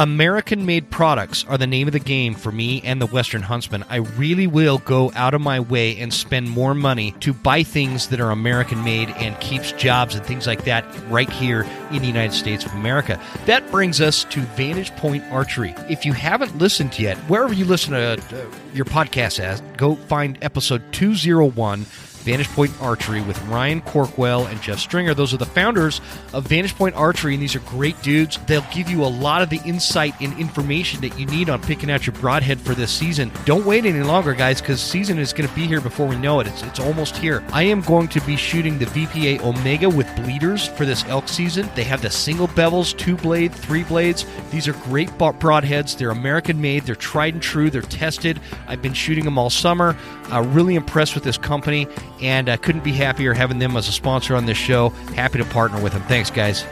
American-made products are the name of the game for me and the Western Huntsman. I really will go out of my way and spend more money to buy things that are American-made and keeps jobs and things like that right here in the United States of America. That brings us to Vantage Point Archery. If you haven't listened yet, wherever you listen to your podcast as, go find episode 201, Vantage Point Archery with Ryan Corkwell and Jeff Stringer. Those are the founders of Vantage Point Archery, and these are great dudes. They'll give you a lot of the insight and information that you need on picking out your broadhead for this season. Don't wait any longer, guys, because season is going to be here before we know it. It's almost here. I am going to be shooting the VPA Omega with bleeders for this elk season. They have the single bevels, 2-blade, 3 blades. These are great broadheads. They're American-made. They're tried and true. They're tested. I've been shooting them all summer. Really impressed with this company. And I couldn't be happier having them as a sponsor on this show. Happy to partner with them. Thanks, guys.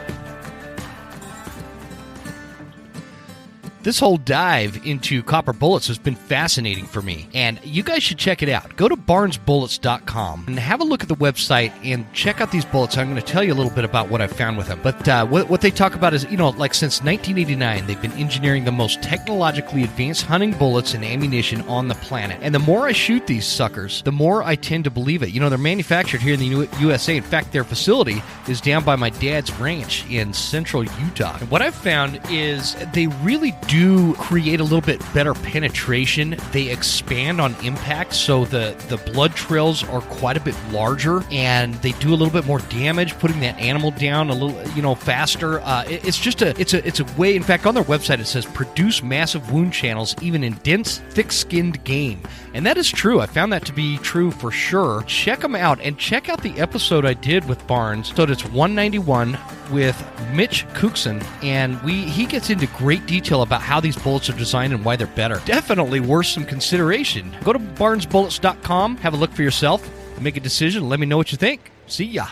This whole dive into copper bullets has been fascinating for me, and you guys should check it out. Go to barnesbullets.com and have a look at the website and check out these bullets. I'm going to tell you a little bit about what I found with them. But what they talk about is, like since 1989, they've been engineering the most technologically advanced hunting bullets and ammunition on the planet. And the more I shoot these suckers, the more I tend to believe it. They're manufactured here in the USA. In fact, their facility is down by my dad's ranch in central Utah. And what I've found is they really do create a little bit better penetration. They expand on impact, so the blood trails are quite a bit larger, and they do a little bit more damage, putting that animal down a little, faster. It's a way. In fact, on their website it says produce massive wound channels even in dense, thick-skinned game, and that is true. I found that to be true for sure. Check them out, and check out the episode I did with Barnes. So it's 191 with Mitch Cookson, and he gets into great detail about how these bullets are designed and why they're better. Definitely worth some consideration. Go to barnesbullets.com, have a look for yourself, make a decision, let me know what you think. See ya.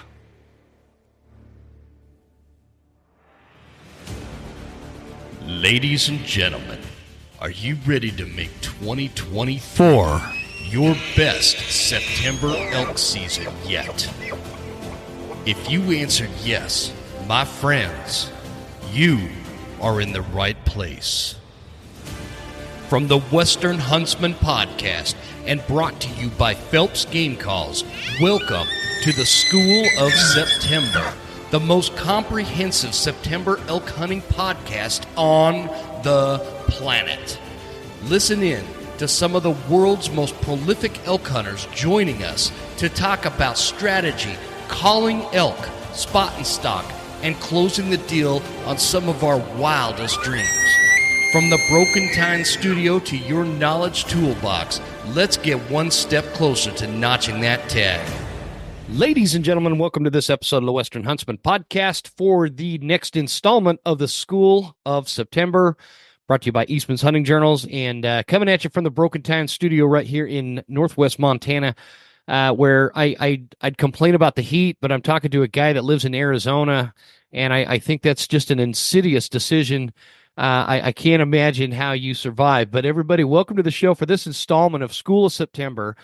Ladies and gentlemen, are you ready to make 2024 your best September elk season yet? If you answered yes, my friends, you are in the right place. From the Western Huntsman Podcast and brought to you by Phelps Game Calls, welcome to the School of September, the most comprehensive September elk hunting podcast on the planet. Listen in to some of the world's most prolific elk hunters joining us to talk about strategy, calling elk, spot and stock, and closing the deal on some of our wildest dreams. From the Broken Time Studio to your knowledge toolbox, let's get one step closer to notching that tag. Ladies and gentlemen, welcome to this episode of the Western Huntsman Podcast for the next installment of the School of September, brought to you by Eastman's Hunting Journals, and coming at you from the Broken Time Studio right here in Northwest Montana, where I'd complain about the heat, but I'm talking to a guy that lives in Arizona, and I think that's just an insidious decision. I can't imagine how you survive. But everybody, welcome to the show for this installment of School of September,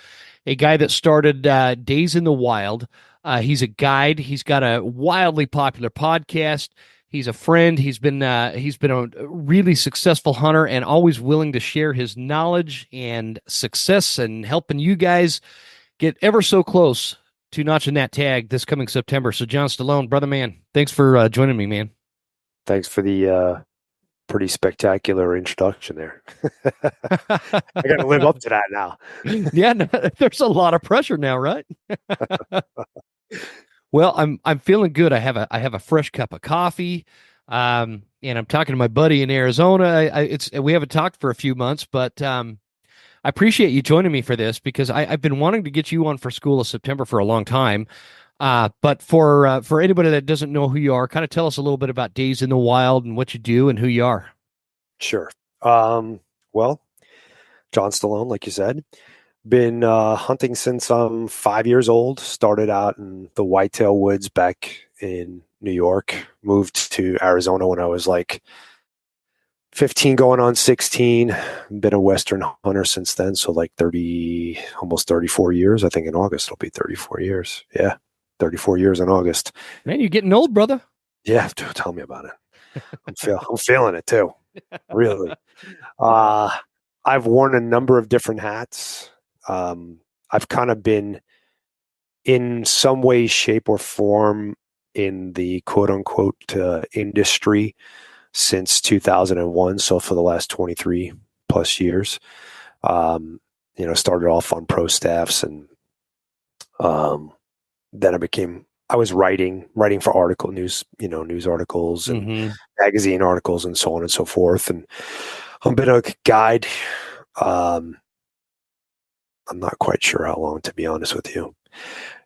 a guy that started Days in the Wild. He's a guide. He's got a wildly popular podcast. He's a friend. He's been a really successful hunter and always willing to share his knowledge and success and helping you guys get ever so close to notching that tag this coming September. So, John Stallone, brother man, thanks for joining me, man. Thanks for the pretty spectacular introduction there. I got to live up to that now. Yeah, no, there's a lot of pressure now, right? Well, I'm feeling good. I have a fresh cup of coffee, and I'm talking to my buddy in Arizona. We haven't talked for a few months, but I appreciate you joining me for this because I've been wanting to get you on for School of September for a long time. But for anybody that doesn't know who you are, kind of tell us a little bit about Days in the Wild and what you do and who you are. Sure. Well, John Stallone, like you said, been hunting since I'm 5 years old. Started out in the whitetail woods back in New York. Moved to Arizona when I was like 15 going on 16. Been a Western hunter since then. So like almost 34 years. I think in August it'll be 34 years. Yeah. 34 years in August. Man, you're getting old, brother. Yeah, dude, tell me about it. I'm feeling it too. Really. Uh, I've worn a number of different hats. I've kind of been in some way, shape, or form in the quote unquote industry since 2001. So for the last 23 plus years, started off on pro staffs, and um, then I was writing for news articles and Mm-hmm. magazine articles and so on and so forth. And I've been a guide. Um, I'm not quite sure how long, to be honest with you.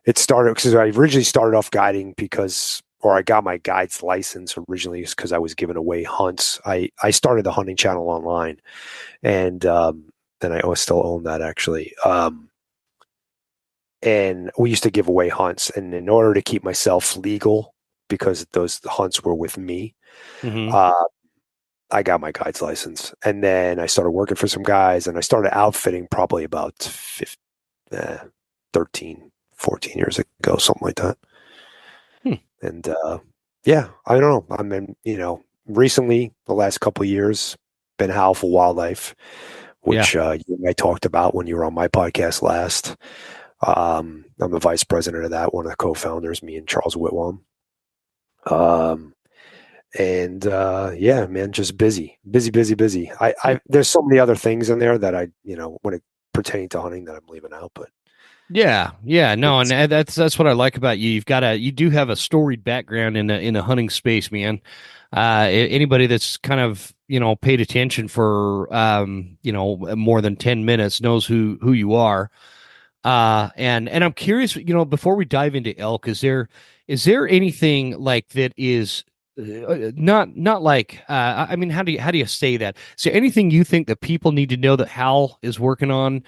It started because I originally started off guiding or I got my guide's license originally because I was giving away hunts. I started the hunting channel online, and I still own that actually. And we used to give away hunts, and in order to keep myself legal, because those hunts were with me, Mm-hmm. uh, I got my guide's license, and then I started working for some guys, and I started outfitting probably about 13, 14 years ago, something like that. Hmm. And yeah, I don't know. I mean, recently, the last couple of years, been Howl for Wildlife, Yeah. which you and I talked about when you were on my podcast last. I'm the vice president of that, one of the co-founders, me and Charles Whitwam. Um, and yeah, man, just busy, busy, busy, busy. There's so many other things in there that when it pertaining to hunting that I'm leaving out, but Yeah, yeah, no, and it's that's what I like about you. You do have a storied background in a hunting space, man. Anybody that's kind of paid attention for more than 10 minutes knows who you are. And I'm curious, before we dive into elk, is there anything like that is not like I mean, how do you say that? Is there anything you think that people need to know that Hal is working on?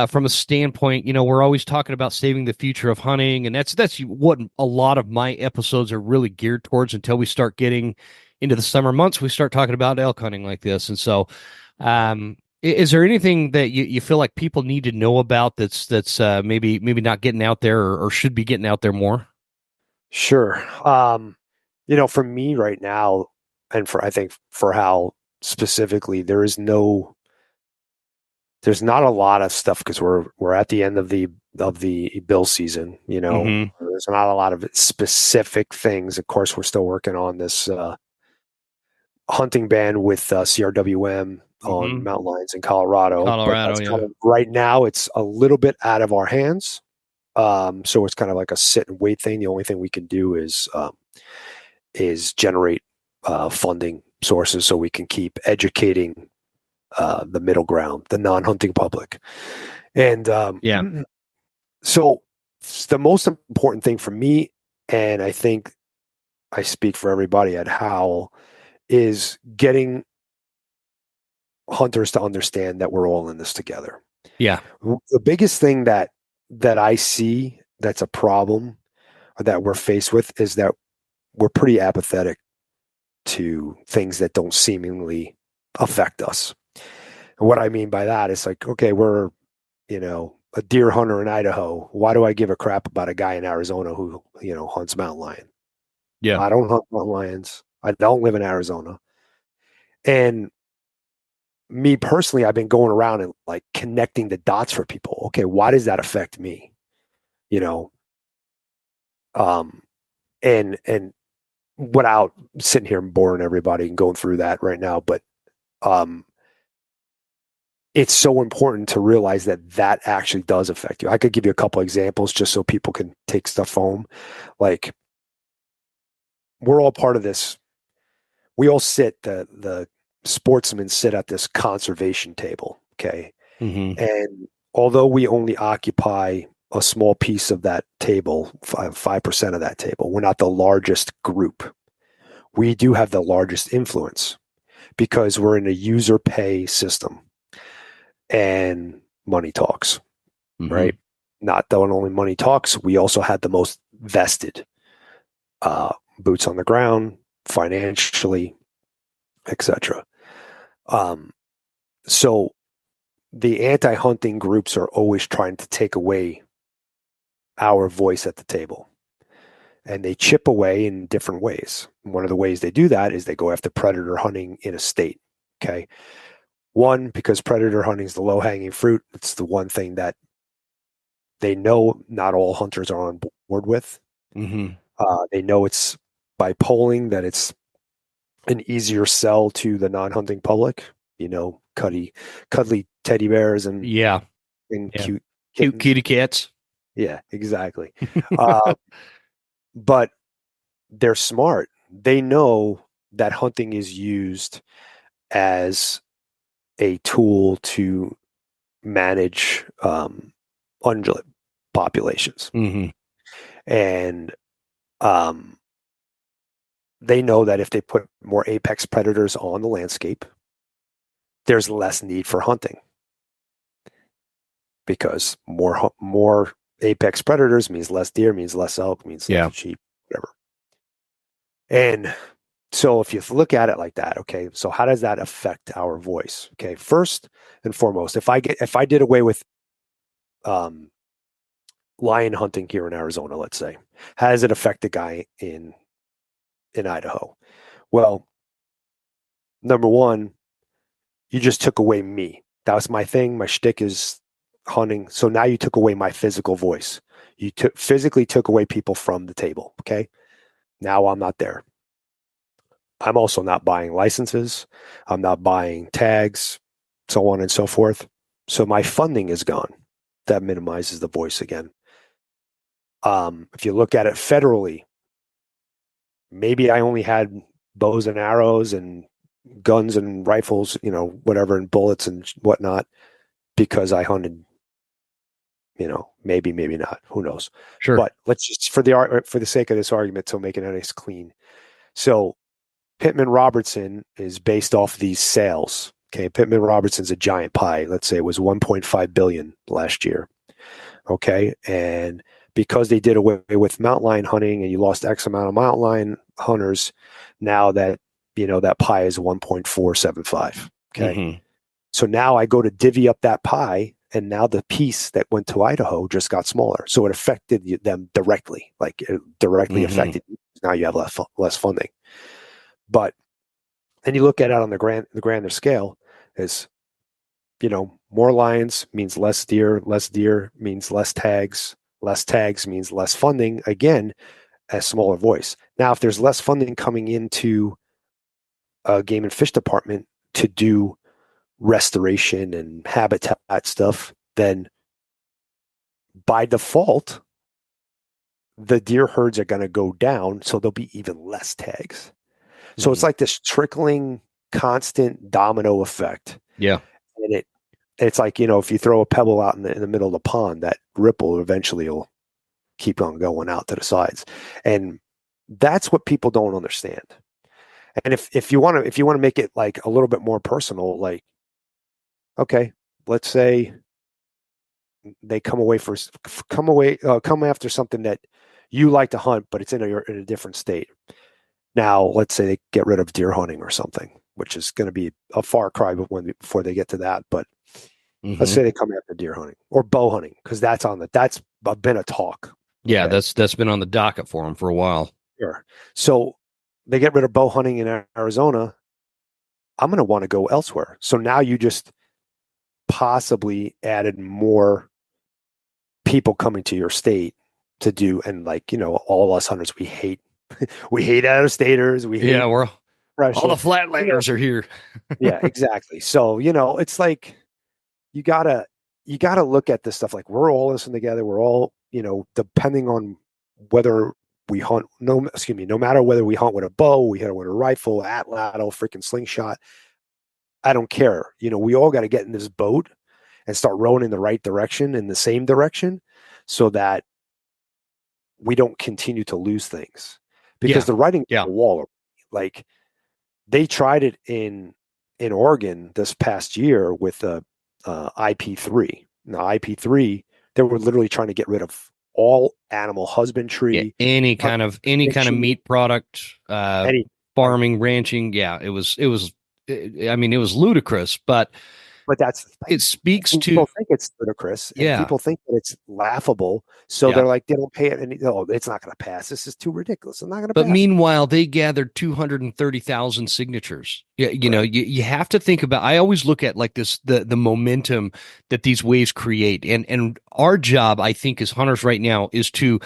From a standpoint, we're always talking about saving the future of hunting, and that's what a lot of my episodes are really geared towards until we start getting into the summer months. We start talking about elk hunting like this, and so, is there anything that you feel like people need to know about that's maybe not getting out there or should be getting out there more? sure. For me right now, and I think for Hal specifically, there's not a lot of stuff because we're at the end of the bill season. Mm-hmm. There's not a lot of specific things. Of course, we're still working on this hunting ban with CRWM on Mm-hmm. mountain lions in Colorado, but Colorado, that's kind yeah. of right now. It's a little bit out of our hands, so it's kind of like a sit and wait thing. The only thing we can do is generate funding sources so we can keep educating the middle ground, the non-hunting public. And Yeah. so the most important thing for me, and I think I speak for everybody at Howl, is getting hunters to understand that we're all in this together. Yeah. The biggest thing that I see that's a problem or that we're faced with is that we're pretty apathetic to things that don't seemingly affect us. And what I mean by that is like, okay, we're, a deer hunter in Idaho. Why do I give a crap about a guy in Arizona who, hunts mountain lion? Yeah. I don't hunt mountain lions. I don't live in Arizona. And me personally, I've been going around and like connecting the dots for people. Okay, why does that affect me? You know, um, and without sitting here and boring everybody and going through that right now, but um, it's so important to realize that that actually does affect you. I could give you a couple examples just so people can take stuff home. Like we're all part of this. We all sit the sportsmen sit at this conservation table. Okay, Mm-hmm. and although we only occupy a small piece of that table, 5% of that table, we're not the largest group. We do have the largest influence because we're in a user pay system and money talks, Mm-hmm. right? Not that only money talks, we also had the most vested boots on the ground, financially, etc. Um, so the anti-hunting groups are always trying to take away our voice at the table. And they chip away in different ways. One of the ways they do that is they go after predator hunting in a state. Okay. One, because predator hunting is the low hanging fruit. It's the one thing that they know not all hunters are on board with. Mm-hmm. They know it's by polling that it's an easier sell to the non-hunting public. Cuddly teddy bears and Yeah. Yeah. cute Cute kittens. kitty cats. Yeah, exactly. uh, but they're smart. They know that hunting is used as a tool to manage ungulate populations. Mm-hmm. And um, they know that if they put more apex predators on the landscape, there's less need for hunting because more apex predators means less deer, means less elk, means less sheep, whatever. And so if you look at it like that, okay, so how does that affect our voice? Okay, first and foremost, if I did away with lion hunting here in Arizona, let's say, how does it affect the guy in Idaho? Well, number one, you just took away me. That was my thing. My shtick is hunting. So now you took away my physical voice. You physically took away people from the table. Okay. Now I'm not there. I'm also not buying licenses. I'm not buying tags, so on and so forth. So my funding is gone. That minimizes the voice again. If you look at it federally, maybe I only had bows and arrows and guns and rifles, whatever, and bullets and whatnot because I hunted, maybe not, who knows. Sure. But let's just, for the sake of this argument, so make it nice clean. So Pittman Robertson is based off these sales. Okay. Pittman Robertson's a giant pie. Let's say it was 1.5 billion last year. Okay. And because they did away with mountain lion hunting and you lost X amount of mountain lion hunters, now that, that pie is 1.475. Okay. Mm-hmm. So now I go to divvy up that pie, and now the piece that went to Idaho just got smaller. So it affected them directly, like it directly mm-hmm. affected you. Now you have less funding. But then you look at it on the grander scale is, more lions means less deer means less tags means less funding, again, a smaller voice. Now, if there's less funding coming into a game and fish department to do restoration and habitat stuff, then by default, the deer herds are going to go down, so there'll be even less tags. So mm-hmm. It's like this trickling, constant domino effect. Yeah. And it's like, if you throw a pebble out in the middle of the pond, that ripple eventually will keep on going out to the sides. And that's what people don't understand. And if you want to make it like a little bit more personal, like, okay, let's say they come after something that you like to hunt, but it's in a different state. Now, let's say they get rid of deer hunting or something, which is going to be a far cry before they get to that. But mm-hmm. Let's say they come after deer hunting or bow hunting, because that's been a talk. Yeah, okay? that's been on the docket for them for a while. Sure. So they get rid of bow hunting in Arizona. I'm going to want to go elsewhere. So now you just possibly added more people coming to your state to do, and all us hunters, we hate out of staters. We're all the flatlanders are here. Yeah, exactly. So it's like you gotta look at this stuff like we're all listening together. We're all depending on whether we hunt. No matter whether we hunt with a bow, we hunt with a rifle, atlatl, freaking slingshot. I don't care. We all got to get in this boat and start rowing in the right direction, in the same direction, so that we don't continue to lose things. Because the writing on the wall, like they tried it in Oregon this past year with IP3. Now IP3, they were literally trying to get rid of all animal husbandry, any kind of meat product, farming, ranching. Yeah, it was ludicrous, but but that's the it thing. speaks to, People think it's ludicrous, and yeah. people think that it's laughable. So Yeah. they're like, they don't pay it, and oh, it's not going to pass. This is too ridiculous. I'm not going to But pass. meanwhile, they gathered 230,000 signatures. Yeah, Right. you have to think about. I always look at like this the momentum that these waves create, and our job, I think, as hunters right now, is to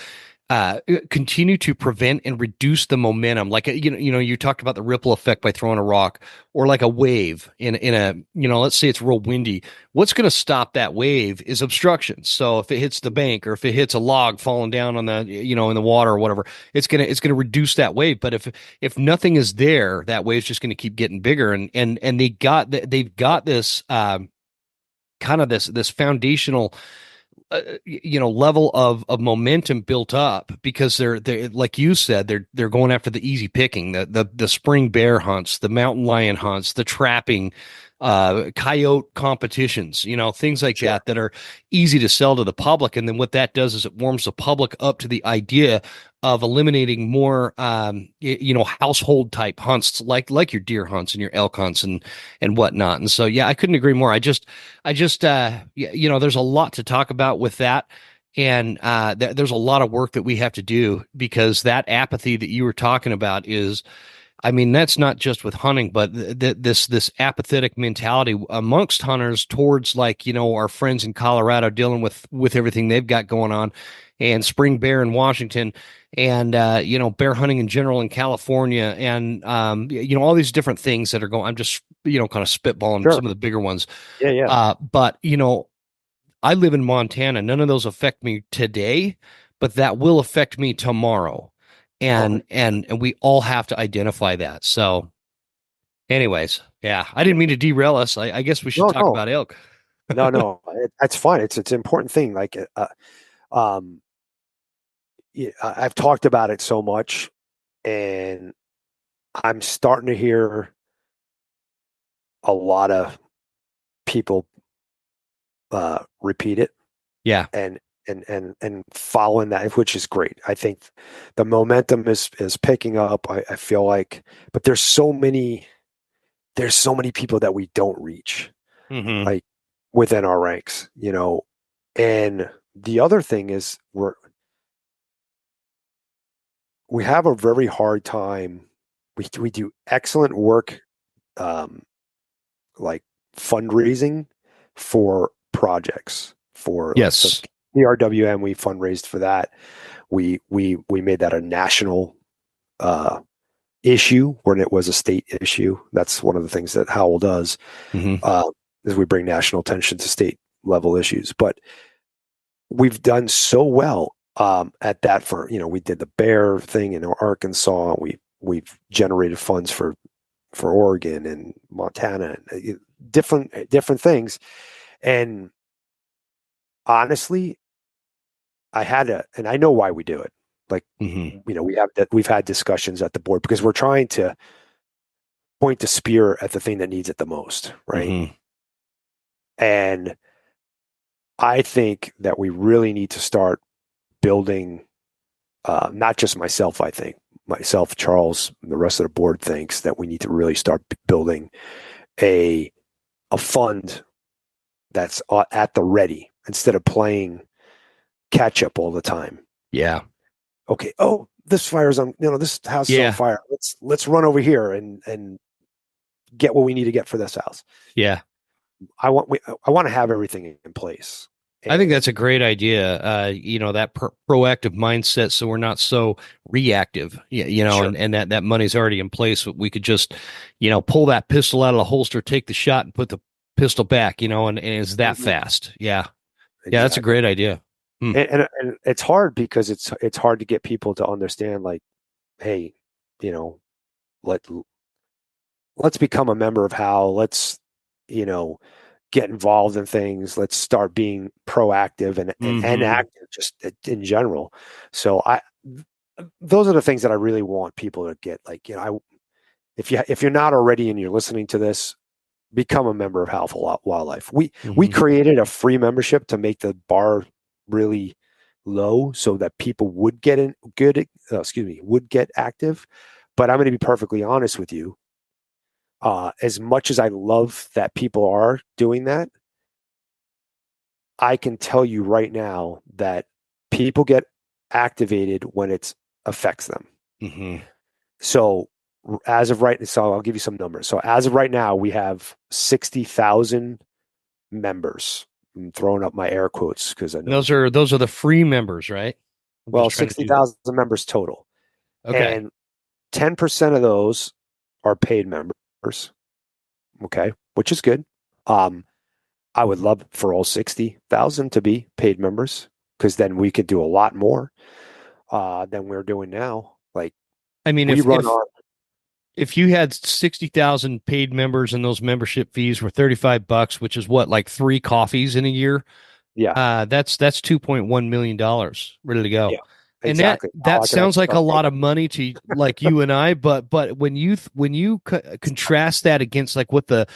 continue to prevent and reduce the momentum. Like you talked about the ripple effect by throwing a rock, or like a wave in a let's say it's real windy. What's going to stop that wave is obstructions. So if it hits the bank, or if it hits a log falling down on the in the water or whatever, it's gonna reduce that wave. But if nothing is there, that wave's just going to keep getting bigger. And they've got this kind of this foundational level of momentum built up, because they're like you said, they're going after the easy picking, the spring bear hunts, the mountain lion hunts, the trapping, coyote competitions, things like Sure. that are easy to sell to the public. And then what that does is it warms the public up to the idea of eliminating more household type hunts, like your deer hunts and your elk hunts and whatnot. And so yeah, I couldn't agree more. There's a lot to talk about with that. And there's a lot of work that we have to do, because that apathy that you were talking about is, I mean, that's not just with hunting, but this apathetic mentality amongst hunters towards, like, our friends in Colorado dealing with everything they've got going on, and spring bear in Washington, and bear hunting in general in California, and all these different things that are going. I'm just kind of spitballing Sure. some of the bigger ones. Yeah. Yeah. But I live in Montana. None of those affect me today, but that will affect me tomorrow. Oh, And we all have to identify that. So anyways, yeah, I didn't mean to derail us. I guess we should no, talk no, about elk. no. That's fine. It's an important thing. Like, um, yeah, I've talked about it so much, and I'm starting to hear a lot of people repeat it, Yeah. and and following that, which is great. I think the momentum is picking up. I feel like, but there's so many people that we don't reach, Hmm. like within our ranks, And the other thing is we have a very hard time. We do excellent work, um, like fundraising for projects, for like, so Yes. PRWM, we fundraised for that. We made that a national uh, issue when it was a state issue. That's one of the things that Howl does, Hmm. uh, is we bring national attention to state level issues. But we've done so well at that. For we did the bear thing in Arkansas. We've generated funds for Oregon and Montana, and different things. And honestly, I had to, and I know why we do it. Like, Hmm. we've had discussions at the board, because we're trying to point the spear at the thing that needs it the most, right? Hmm. And I think that we really need to start building. Not just myself, I think myself, Charles, and the rest of the board thinks that we need to really start building a fund that's at the ready, instead of playing catch up all the time. Yeah. Okay, oh, this fire's on, this house is on Yeah. fire. Let's run over here and get what we need to get for this house. Yeah. I want to have everything in place. I think that's And a great idea. That proactive mindset, so we're not so reactive. sure. And that money's already in place. We could just, pull that pistol out of the holster, take the shot, and put the pistol back. And it's that Mhm. fast. Yeah, yeah, that's a Exactly. great idea. Hmm. And it's hard, because it's hard to get people to understand, like, hey, you know, let let's become a member of Howl. Let's, you know, get involved in things. Let's start being proactive and Hmm. active, just in general. So those are the things that I really want people to get. Like, if you're not already and you're listening to this, become a member of Howl for Wildlife. We Hmm. created a free membership to make the bar really low, so that people would get in good. Would get active. But I'm going to be perfectly honest with you. As much as I love that people are doing that, I can tell you right now that people get activated when it affects them. Mm-hmm. So so I'll give you some numbers. So as of right now, we have 60,000 members. I'm throwing up my air quotes because I know Those are the free members, right? I'm well, just trying to do that. 60,000 members total. Okay. And 10% of those are paid members. Okay, which is good. I would love for all 60,000 to be paid members because then we could do a lot more than we're doing now. Like I mean, we run on, if you had 60,000 paid members and those membership fees were $35, which is what, like 3 coffees in a year? yeah, That's $2.1 million ready to go. yeah, And exactly. How that can I sounds like a start lot of money to like you and I, but when you contrast that against like what the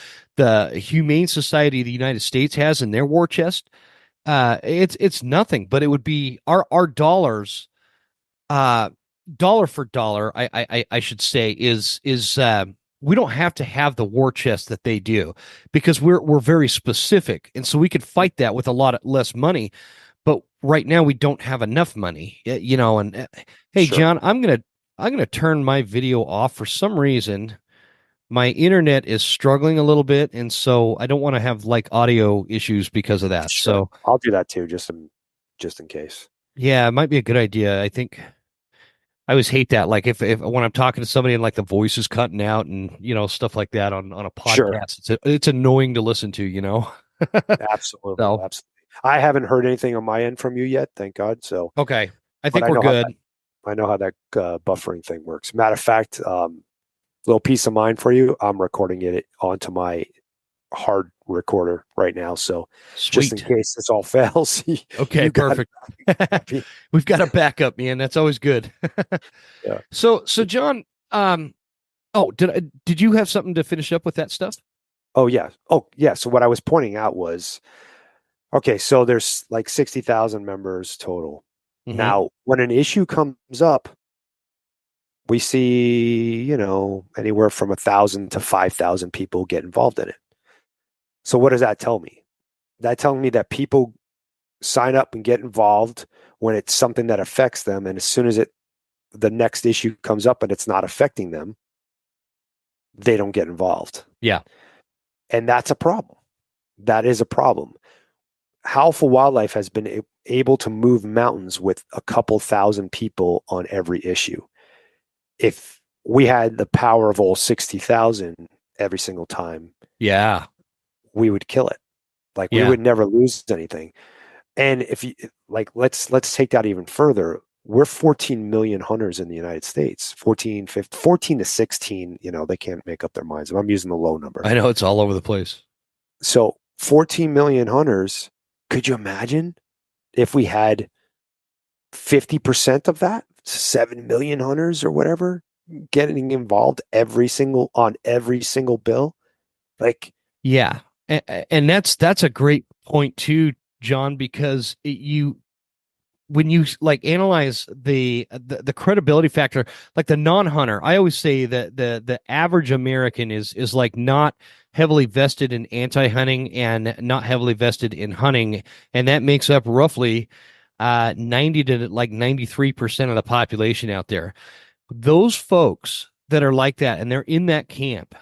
Humane Society of the United States has in their war chest, it's nothing. But it would be our dollars, dollar for dollar, I should say, is we don't have to have the war chest that they do because we're very specific, and so we could fight that with a lot less money. But right now we don't have enough money, you know. And hey, Sure. John, I'm gonna turn my video off for some reason. My internet is struggling a little bit, and so I don't want to have like audio issues because of that. Sure. So I'll do that too, just in case. yeah, it might be a good idea. I think I always hate that. Like if when I'm talking to somebody and like the voice is cutting out and stuff like that on a Sure. podcast, it's annoying to listen to, you know. Absolutely. So Absolutely. I haven't heard anything on my end from you yet, thank God. So, okay, I but think we're good. I know how that buffering thing works. Matter of fact, little piece of mind for you. I'm recording it onto my hard recorder right now. So just in Sweet. case this all fails, Okay, you got perfect. it. We've got a backup, man. That's always good. Yeah. So John, oh, did you have something to finish up with that stuff? Oh yeah. Oh yeah. So what I was pointing out was, okay, so there's like 60,000 members total. Mm-hmm. Now, when an issue comes up, we see, anywhere from 1,000 to 5,000 people get involved in it. So what does that tell me? That telling me that people sign up and get involved when it's something that affects them, and as soon as the next issue comes up and it's not affecting them, they don't get involved. Yeah. And that's a problem. That is a problem. Howl for Wildlife has been able to move mountains with a couple thousand people on every issue. If we had the power of all 60,000 every single time, Yeah. we would kill it. Like we Yeah. would never lose anything. And if you like, let's take that even further. We're 14 million hunters in the United States. 14, 15, 14 to 16, they can't make up their minds. I'm using the low number. I know it's all over the place. So 14 million hunters, could you imagine if we had 50% of that, 7 million hunters or whatever, getting involved on every single bill? Like, Yeah. And that's a great point too, John, because when you like analyze the credibility factor, like the non-hunter, I always say that the average American is like not heavily vested in anti-hunting and not heavily vested in hunting, and that makes up roughly 90 to like 93% of the population out there. Those folks that are like that and they're in that camp,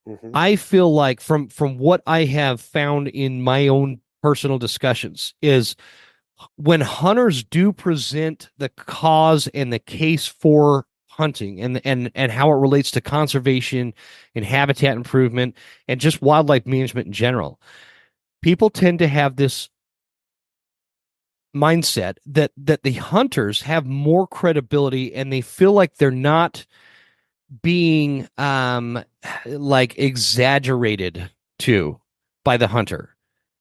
mm-hmm. I feel like from what I have found in my own personal discussions is when hunters do present the cause and the case for hunting and how it relates to conservation and habitat improvement and just wildlife management in general, people tend to have this mindset that the hunters have more credibility and they feel like they're not being like exaggerated to by the hunter.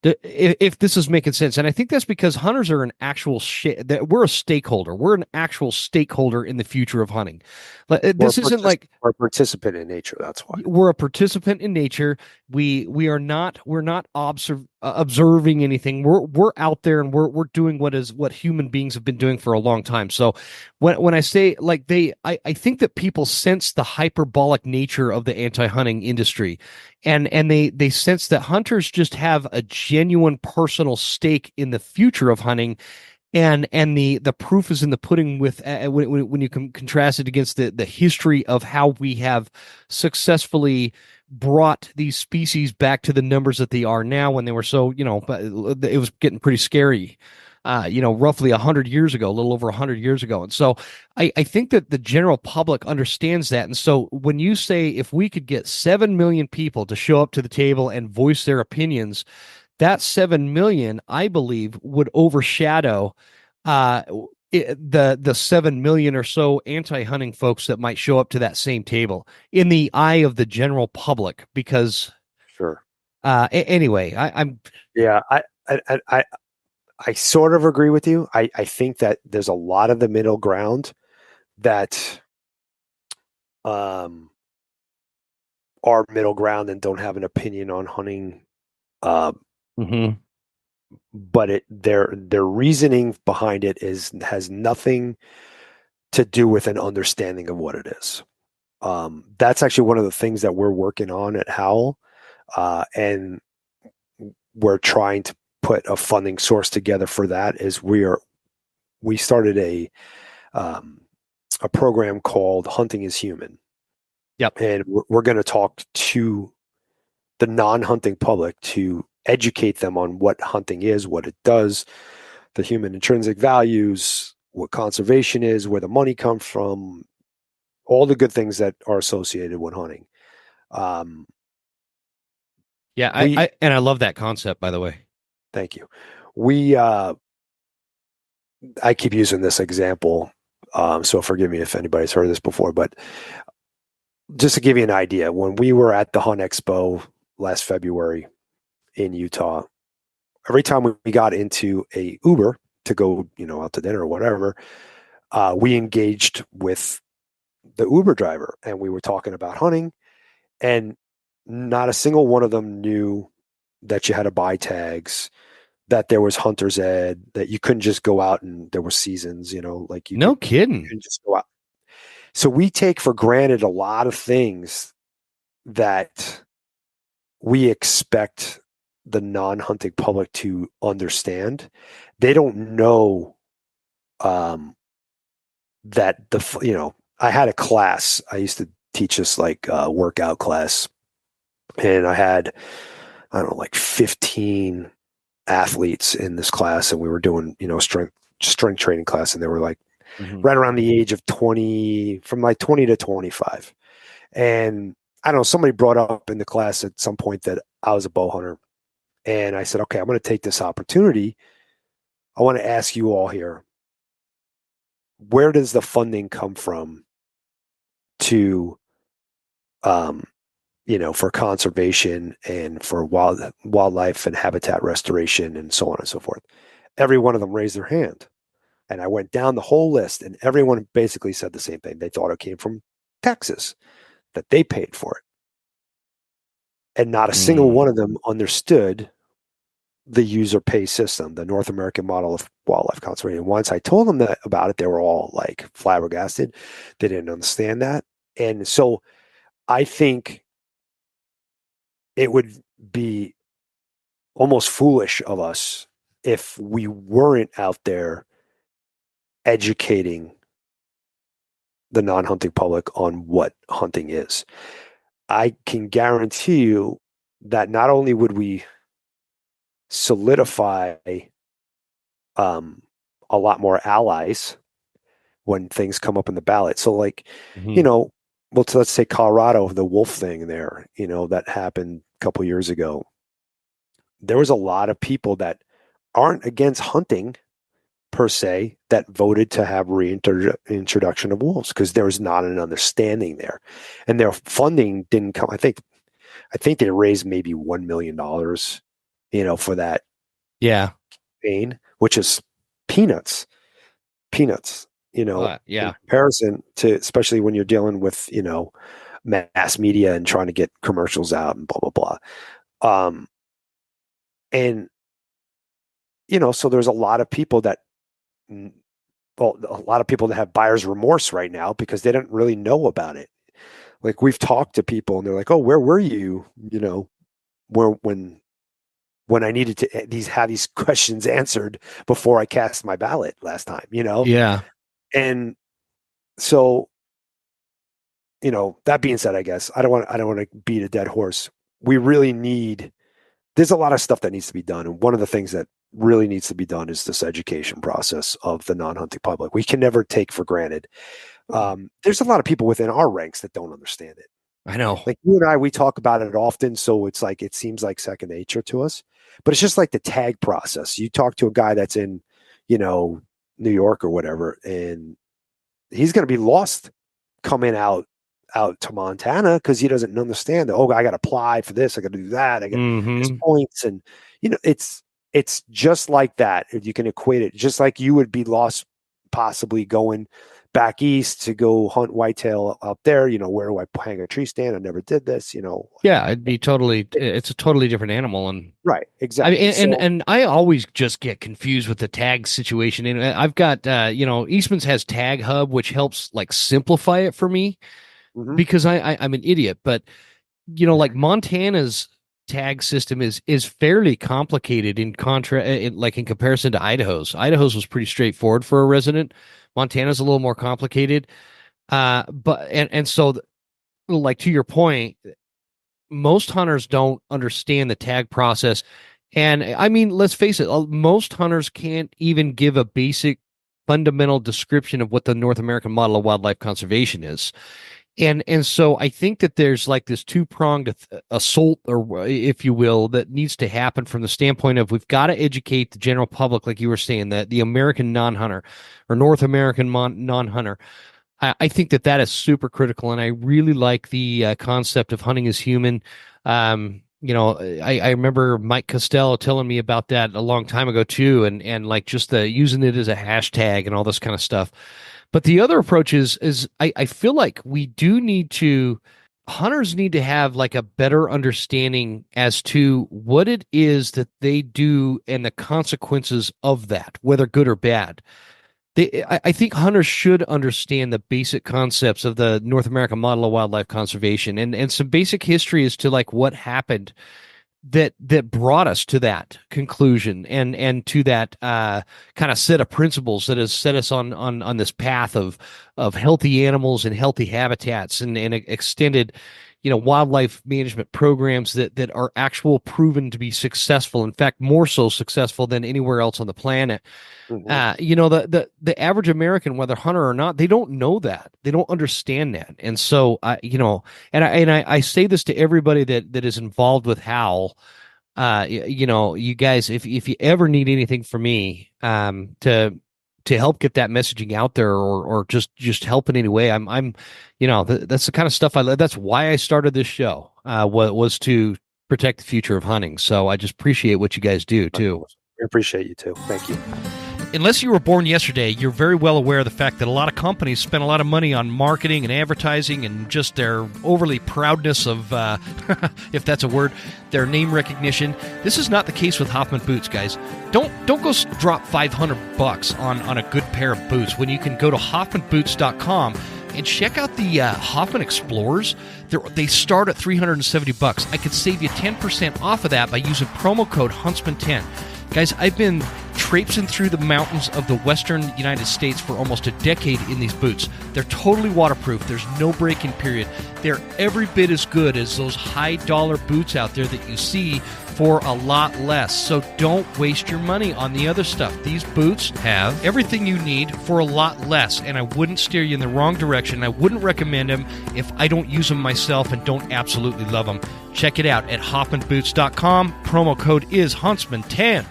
If this is making sense, and I think that's because hunters are an actual that we're a stakeholder. We're an actual stakeholder in the future of hunting. This isn't like we're a participant in nature. That's why we're a participant in nature. We're not observing anything. We're out there and we're doing what human beings have been doing for a long time. So when I say like I think that people sense the hyperbolic nature of the anti-hunting industry, and they sense that hunters just have a genuine personal stake in the future of hunting, and the proof is in the pudding with when you contrast it against the history of how we have successfully brought these species back to the numbers that they are now, when they were so, it was getting pretty scary, roughly 100 years ago, a little over 100 years ago. And so I think that the general public understands that. And so when you say, if we could get 7 million people to show up to the table and voice their opinions, that 7 million, I believe, would overshadow uh, the 7 million or so anti-hunting folks that might show up to that same table in the eye of the general public. Because Sure. Anyway, I'm Yeah, I sort of agree with you. I think that there's a lot of the middle ground that are middle ground and don't have an opinion on hunting. mhm. But their reasoning behind it has nothing to do with an understanding of what it is. That's actually one of the things that we're working on at Howl, and we're trying to put a funding source together for that. Is we started a program called Hunting is Human. Yep. And we're going to talk to the non-hunting public to educate them on what hunting is, what it does, the human intrinsic values, what conservation is, where the money comes from, all the good things that are associated with hunting. Yeah, I love that concept, by the way. Thank you. I keep using this example, so forgive me if anybody's heard this before, but just to give you an idea, when we were at the Hunt Expo last February in Utah, every time we got into a Uber to go, out to dinner or whatever, we engaged with the Uber driver and we were talking about hunting, and not a single one of them knew that you had to buy tags, that there was hunter's ed, that you couldn't just go out and there were seasons, like No kidding. you couldn't just go out. So we take for granted a lot of things that we expect the non-hunting public to understand. They don't know that I had a class. I used to teach this workout class, and I had, I don't know, like 15 athletes in this class, and we were doing, strength training class, and they were like right around the age of 20, from like 20 to 25. And I don't know, somebody brought up in the class at some point that I was a bow hunter. And I said, okay, I'm going to take this opportunity. I want to ask you all here, where does the funding come from to, for conservation and for wildlife and habitat restoration and so on and so forth? Every one of them raised their hand. And I went down the whole list, and everyone basically said the same thing. They thought it came from taxes, that they paid for it. And not a single one of them understood the user pay system, the North American model of wildlife conservation. And once I told them about it, they were all like flabbergasted. They didn't understand that. And so I think it would be almost foolish of us if we weren't out there educating the non-hunting public on what hunting is. I can guarantee you that not only would we solidify a lot more allies when things come up in the ballot. So let's say Colorado, the wolf thing there, that happened a couple years ago. There was a lot of people that aren't against hunting per se that voted to have reintroduction of wolves because there was not an understanding there, and their funding didn't come. I think they raised maybe $1 million, for that. Yeah. Campaign, which is peanuts, Yeah. in comparison to, especially when you're dealing with, mass media and trying to get commercials out and blah, blah, blah. And, so there's a lot of people that, well, a lot of people that have buyer's remorse right now because they don't really know about it. Like we've talked to people and they're like, oh, where were you? When I needed to have these questions answered before I cast my ballot last time, Yeah. And so, that being said, I guess I don't want to beat a dead horse. We really there's a lot of stuff that needs to be done. And one of the things that really needs to be done is this education process of the non-hunting public. We can never take for granted. There's a lot of people within our ranks that don't understand it. I know. Like you and I, we talk about it often. So it's like, it seems like second nature to us, but it's just like the tag process. You talk to a guy that's in, New York or whatever, and he's going to be lost coming out to Montana because he doesn't understand that, I got to apply for this. I got to do that. I got these points. And, it's just like that. You can equate it just like you would be lost possibly going back east to go hunt whitetail out there. Where do I hang a tree stand? I never did this, Yeah, it's a totally different animal. And right. Exactly. And I always just get confused with the tag situation. And I've got, Eastman's has Tag Hub, which helps like simplify it for me because I'm an idiot, but like Montana's tag system is fairly complicated in comparison to Idaho's. Idaho's was pretty straightforward for a resident. Montana's a little more complicated. So like to your point, most hunters don't understand the tag process. And I mean, let's face it, most hunters can't even give a basic fundamental description of what the North American model of wildlife conservation is. And so I think that there's like this two-pronged assault, or if you will, that needs to happen from the standpoint of we've got to educate the general public, like you were saying, that the American non-hunter or North American non-hunter. I think that is super critical, and I really like the concept of hunting as human. I remember Mike Costello telling me about that a long time ago too, and like just the using it as a hashtag and all this kind of stuff. But the other approach is I feel like hunters need to have like a better understanding as to what it is that they do and the consequences of that, whether good or bad. I think hunters should understand the basic concepts of the North American model of wildlife conservation and some basic history as to like what happened that brought us to that conclusion and to that kind of set of principles that has set us on this path of healthy animals and healthy habitats and extended wildlife management programs that are actual proven to be successful, in fact more so successful than anywhere else on the planet. The average American, whether hunter or not, they don't know that, they don't understand that. And so I say this to everybody that is involved with Howl. You guys, if you ever need anything from me to help get that messaging out there or just help in any way, I'm that's the kind of stuff that's why I started this show, was to protect the future of hunting. So I just appreciate what you guys do too. We appreciate you too. Thank you. Unless you were born yesterday, you're very well aware of the fact that a lot of companies spend a lot of money on marketing and advertising and just their overly proudness of, if that's a word, their name recognition. This is not the case with Hoffman boots, guys. Don't go drop $500 on a good pair of boots when you can go to hoffmanboots.com and check out the Hoffman Explorers. They start at $370. I could save you 10% off of that by using promo code Huntsman10. Guys, I've been traipsing through the mountains of the western United States for almost a decade in these boots. They're totally waterproof. There's no break-in period. They're every bit as good as those high-dollar boots out there that you see for a lot less. So don't waste your money on the other stuff. These boots have everything you need for a lot less, and I wouldn't steer you in the wrong direction. I wouldn't recommend them if I don't use them myself and don't absolutely love them. Check it out at hoffmanboots.com. Promo code is Huntsman10.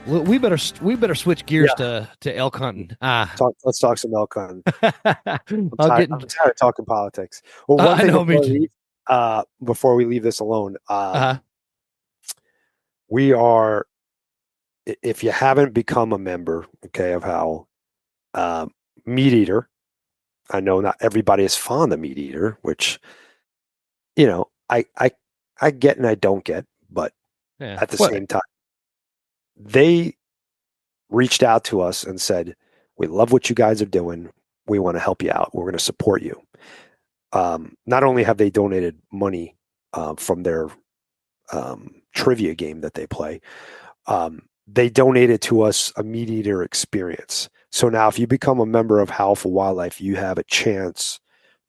We better switch gears to elk hunting. Let's talk some elk hunting. I'm tired of talking politics. Well, one thing before we leave this alone, we are, if you haven't become a member, of Howl, Meat Eater. I know not everybody is fond of Meat Eater, which I get and I don't get, but Yeah. at the same time. They reached out to us and said, we love what you guys are doing. We want to help you out. We're going to support you. Not only have they donated money from their trivia game that they play, they donated to us a meat eater experience. So now if you become a member of Howl for Wildlife, you have a chance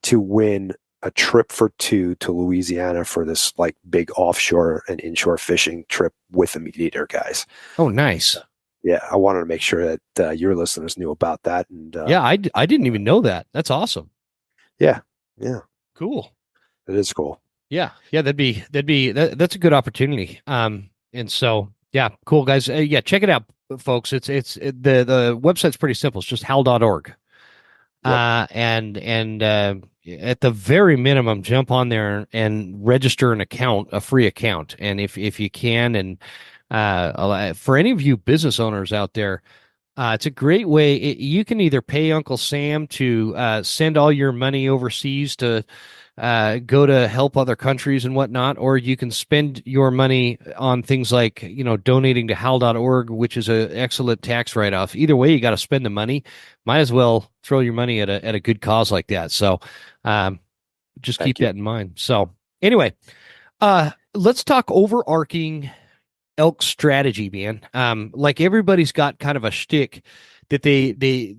to win a trip for two to Louisiana for this like big offshore and inshore fishing trip with the meat eater guys. Oh, nice. Yeah, I wanted to make sure that your listeners knew about that. And yeah, I didn't even know that. That's awesome. Yeah, cool. It is cool. Yeah, that's a good opportunity. And so yeah, cool guys. Yeah, check it out, folks. The website's pretty simple. It's just howl.org. Yep. And at the very minimum, jump on there and register an account, a free account. And if you can, and for any of you business owners out there, it's a great way. You can either pay Uncle Sam to send all your money overseas to go to help other countries and whatnot, or you can spend your money on things like, donating to howl.org, which is an excellent tax write-off. Either way, you got to spend the money. Might as well throw your money at a good cause like that. So just keep that in mind. So anyway, let's talk overarching elk strategy, man. Like everybody's got kind of a shtick that they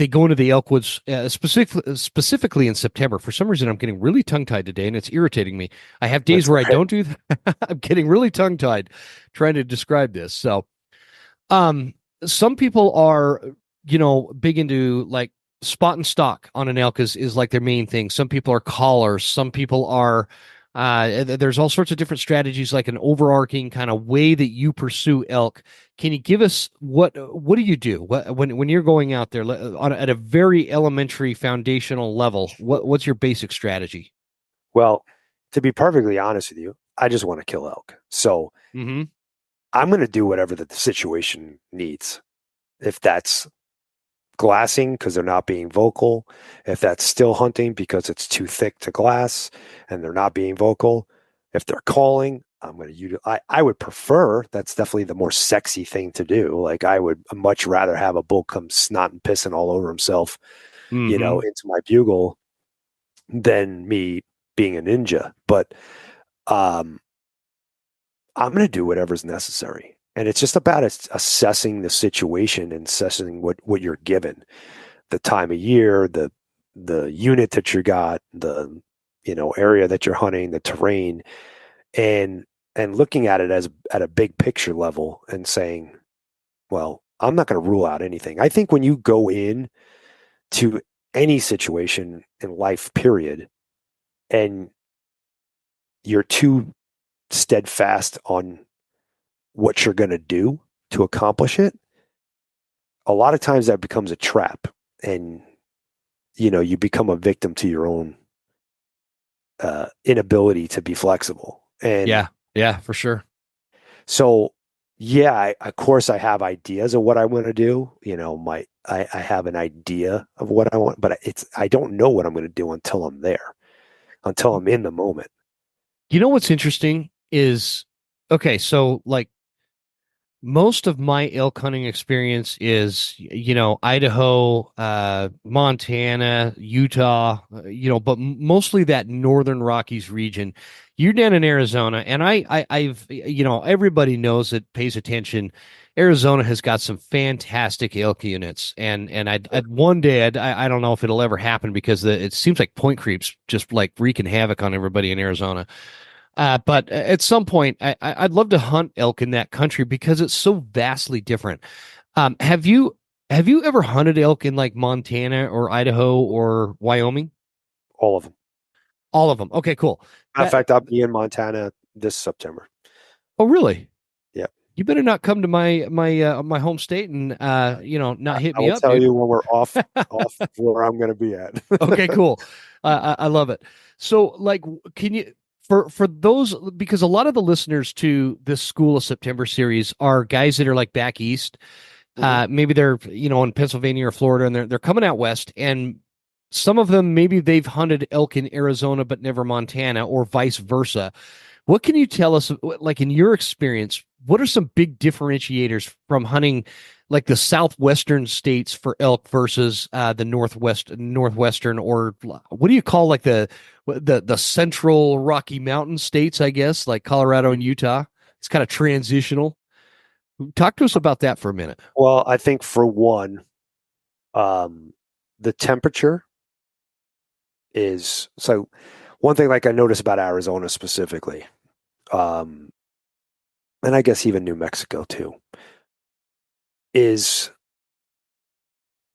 go into the elk woods, specifically in September. For some reason, I'm getting really tongue-tied today, and it's irritating me. I have days where I don't do that. I'm getting really tongue-tied trying to describe this. So, some people are, big into like spot and stock on an elk is like their main thing. Some people are callers. Some people are, there's all sorts of different strategies, like an overarching kind of way that you pursue elk. Can you give us what do you do when you're going out there at a very elementary foundational level? What's your basic strategy? Well, to be perfectly honest with you, I just want to kill elk. So I'm going to do whatever the situation needs. If that's glassing because they're not being vocal, if that's still hunting because it's too thick to glass and they're not being vocal, if they're calling, I'm going to I would prefer, that's definitely the more sexy thing to do. Like I would much rather have a bull come snot and pissing all over himself, into my bugle than me being a ninja. But I'm going to do whatever's necessary. And it's just about assessing the situation and assessing what you're given, the time of year, the unit that you got, the area that you're hunting, the terrain, and looking at it at a big picture level and saying, well, I'm not going to rule out anything. I think when you go in to any situation in life, period, and you're too steadfast on what you're going to do to accomplish it, a lot of times that becomes a trap, and you become a victim to your own inability to be flexible. And yeah, for sure. So of course I have ideas of what I want to do. I have an idea of what I want, but I don't know what I'm going to do until I'm there, until I'm in the moment. What's interesting is, okay, so like most of my elk hunting experience is, Idaho, Montana, Utah, but mostly that northern Rockies region. You're down in Arizona, and I've everybody knows that pays attention. Arizona has got some fantastic elk units, and I'd one day I don't know if it'll ever happen because it seems like point creeps just like wreaking havoc on everybody in Arizona. But at some point, I'd love to hunt elk in that country because it's so vastly different. Have you ever hunted elk in like Montana or Idaho or Wyoming? All of them. All of them. Okay, cool. In fact, I'll be in Montana this September. Oh, really? Yeah. You better not come to my home state and not hit me up. I'll tell you when we're off where I'm going to be at. Okay, cool. I love it. So, like, can you? For those, because a lot of the listeners to this School of September series are guys that are like back east. Maybe they're, in Pennsylvania or Florida, and they're coming out west. And some of them, maybe they've hunted elk in Arizona, but never Montana, or vice versa. What can you tell us, like in your experience, what are some big differentiators from hunting like the southwestern states for elk versus the northwestern, or what do you call like the central Rocky Mountain states, I guess, like Colorado and Utah? It's kind of transitional. Talk to us about that for a minute. Well, I think for one, the temperature is so. One thing like I noticed about Arizona specifically, and I guess even New Mexico too, is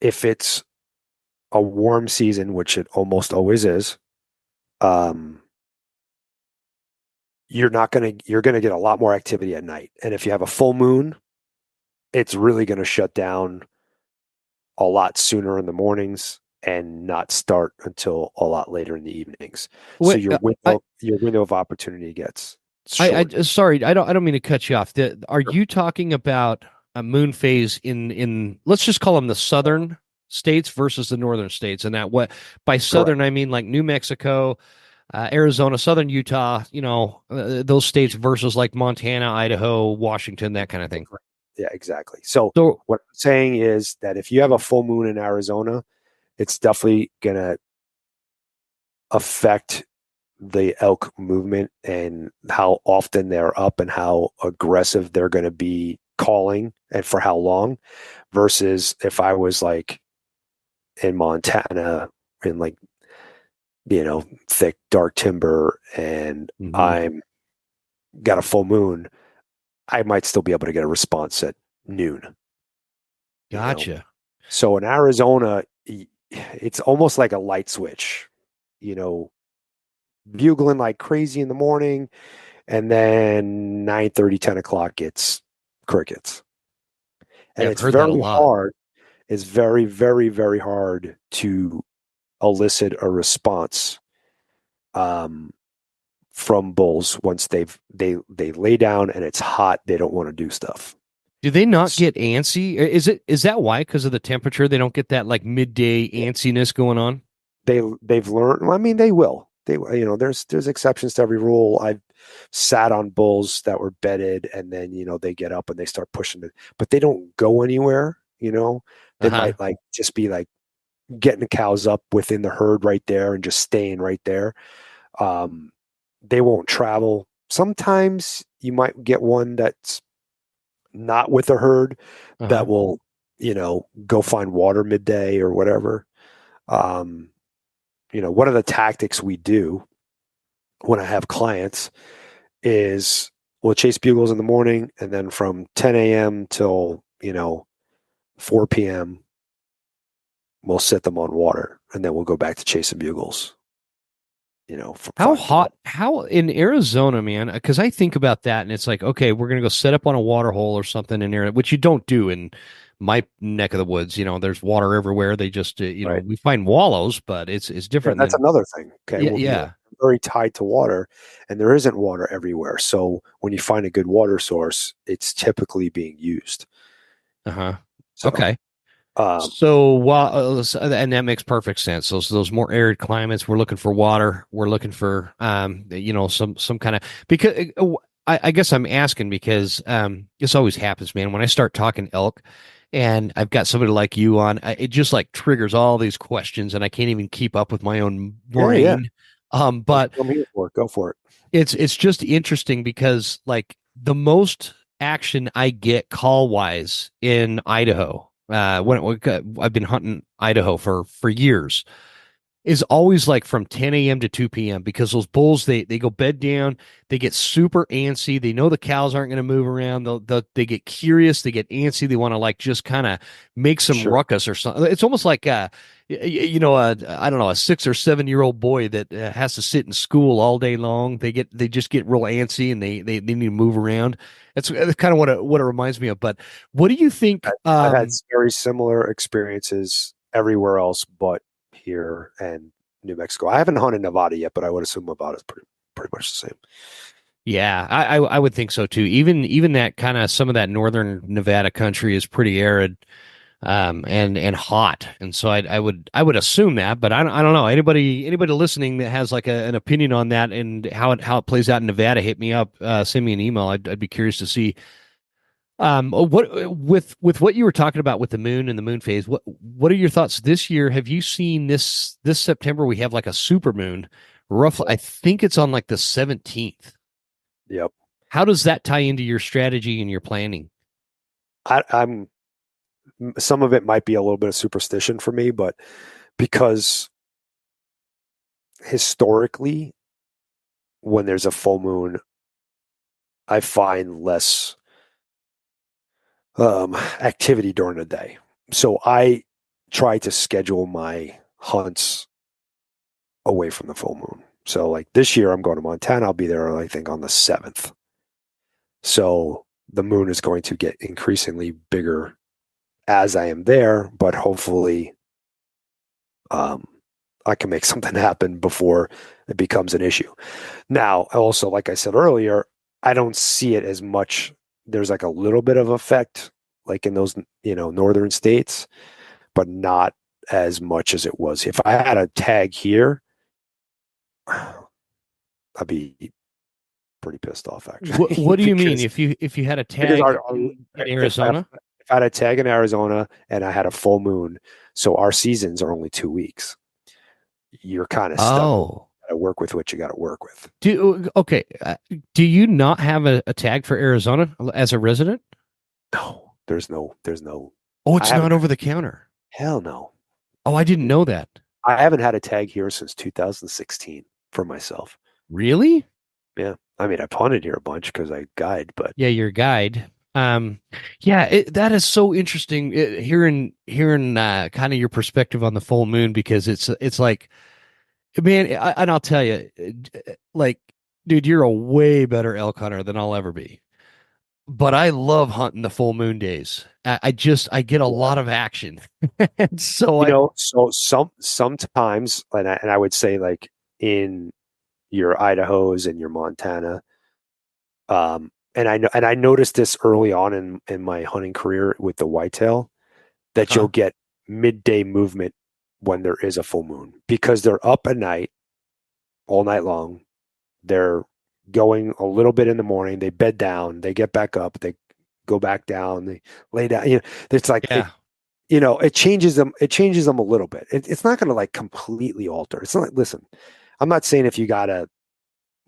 if it's a warm season, which it almost always is, you're gonna get a lot more activity at night. And if you have a full moon, it's really gonna shut down a lot sooner in the mornings and not start until a lot later in the evenings. So Wait, your window of opportunity gets I short. sorry, I don't mean to cut you off. Are you talking about a moon phase in let's just call them the southern states versus the northern states? And that what by southern Correct. I mean like New Mexico, Arizona, southern Utah, those states versus like Montana, Idaho, Washington, that kind of thing. Yeah, exactly. So So what I'm saying is that if you have a full moon in Arizona, it's definitely gonna affect the elk movement and how often they're up and how aggressive they're going to be calling and for how long, versus if I was like in Montana in like, thick dark timber and I'm got a full moon, I might still be able to get a response at noon. gotcha. So in Arizona, it's almost like a light switch, you know, bugling like crazy in the morning, and then 9:30, 10 o'clock it's crickets. And Yeah, I've it's heard that a very lot. hard. It's very, very, very hard to elicit a response from bulls once they lay down and it's hot. They don't want to do stuff. Do they not get antsy? Is that why? Because of the temperature, they don't get that like midday antsiness going on? They've learned. Well, I mean, they will. There's exceptions to every rule. I've sat on bulls that were bedded, and then they get up and they start pushing it, but they don't go anywhere. They Uh-huh. might like just be like getting the cows up within the herd right there and just staying right there. Um, they won't travel. Sometimes you might get one that's not with the herd Uh-huh. that will, go find water midday or whatever. Um, one of the tactics we do when I have clients is we'll chase bugles in the morning, and then from 10 a.m. till 4 p.m. we'll set them on water, and then we'll go back to chasing bugles. From How 5 p.m. hot? How in Arizona, man? Because I think about that, and it's like, okay, we're gonna go set up on a water hole or something in there, which you don't do in my neck of the woods. There's water everywhere. They just, Right? we find wallows, but it's Yeah, different that's than another thing. Okay, yeah, well, yeah. very tied to water, and there isn't water everywhere. So when you find a good water source, it's typically being used. Uh-huh. So, Okay. um, So while and that makes perfect sense. Those more arid climates, we're looking for water. We're looking for some kind of because I guess I'm asking because this always happens, man. When I start talking elk, and I've got somebody like you on, it just like triggers all these questions, and I can't even keep up with my own yeah, yeah. brain. That's But what I'm here for. Go for it. it's just interesting because like the most action I get call wise in Idaho, I've been hunting Idaho for years, is always like from 10 a.m. to 2 p.m. because those bulls they go bed down, they get super antsy, they know the cows aren't going to move around, they get curious, they get antsy, they want to like just kind of make some Sure. ruckus or something. It's almost like I don't know, a 6 or 7 year old boy that has to sit in school all day long. They just get real antsy and they need to move around. That's kind of what it reminds me of. But what do you think? I've had very similar experiences everywhere else but here and New Mexico. I haven't hunted Nevada yet, but I would assume Nevada is pretty much the same. Yeah, I would think so too. Even that kind of some of that northern Nevada country is pretty arid. and hot. And so I would assume that, but I don't know. Anybody listening that has like an opinion on that and how it plays out in Nevada, hit me up, send me an email. I'd be curious to see. What with what you were talking about with the moon and the moon phase, what are your thoughts this year? Have you seen this September? We have like a super moon, roughly. I think it's on like the 17th. Yep. How does that tie into your strategy and your planning? I'm some of it might be a little bit of superstition for me, but because historically, when there's a full moon, I find less activity during the day. So I try to schedule my hunts away from the full moon. So like this year I'm going to Montana. I'll be there, I think, on the 7th. So the moon is going to get increasingly bigger as I am there, but hopefully I can make something happen before it becomes an issue. Now, also, like I said earlier, I don't see it as much. There's like a little bit of effect, like in those, northern states, but not as much as it was. If I had a tag here, I'd be pretty pissed off, actually. What do you mean if you had a tag in Arizona? If I had a tag in Arizona and I had a full moon, so our seasons are only 2 weeks, you're kind of stuck. Oh, to work with what you got to work with. Do you not have a tag for Arizona as a resident? No, there's no. Oh, it's not over the counter. Hell no. Oh, I didn't know that. I haven't had a tag here since 2016 for myself. Really? Yeah. I mean, I've hunted here a bunch because I guide, but yeah, you're a guide. That is so interesting. Hearing kind of your perspective on the full moon, because it's like, man, and I'll tell you, like, dude, you're a way better elk hunter than I'll ever be. But I love hunting the full moon days. I get a lot of action, and so sometimes, and I would say like in your Idahos and your Montana, and I noticed this early on in my hunting career with the whitetail, that you'll get midday movement when there is a full moon, because they're up at night all night long. They're going a little bit in the morning, they bed down, they get back up, they go back down, they lay down. It's like, it changes them. It changes them a little bit. It's not going to like completely alter. It's not like, listen, I'm not saying if you got a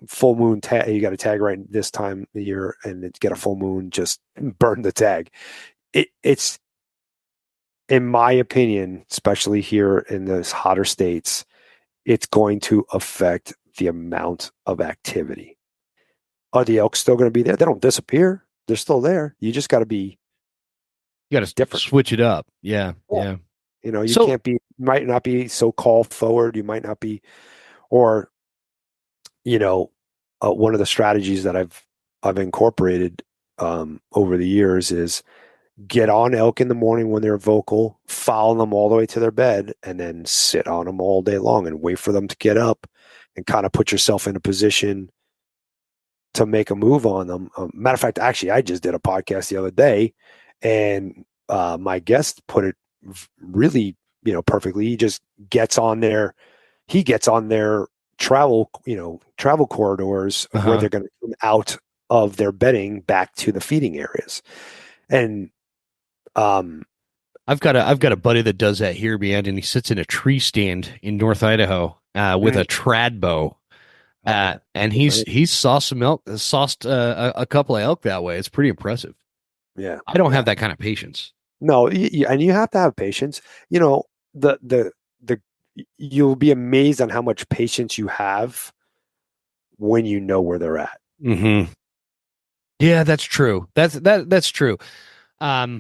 full moon tag, you got a tag right this time of the year and get a full moon, just burn the tag. It's, in my opinion, especially here in those hotter states, it's going to affect the amount of activity. Are the elk still going to be there? They don't disappear. They're still there. You just got to be. You got to switch it up. Yeah. You might not be so call forward. You might not be, or, one of the strategies that I've incorporated over the years is get on elk in the morning when they're vocal, follow them all the way to their bed, and then sit on them all day long and wait for them to get up and kind of put yourself in a position to make a move on them. Matter of fact, actually, I just did a podcast the other day, and my guest put it really, perfectly. He just gets on their travel corridors where they're going to come out of their bedding back to the feeding areas. And I've got a buddy that does that here, man, and he sits in a tree stand in North Idaho with a trad bow. And he's sauced a couple of elk that way. It's pretty impressive. Yeah. I don't have that kind of patience. No, and you have to have patience. You'll be amazed on how much patience you have when you know where they're at. Mm-hmm. Yeah, that's true. That's true. Yeah,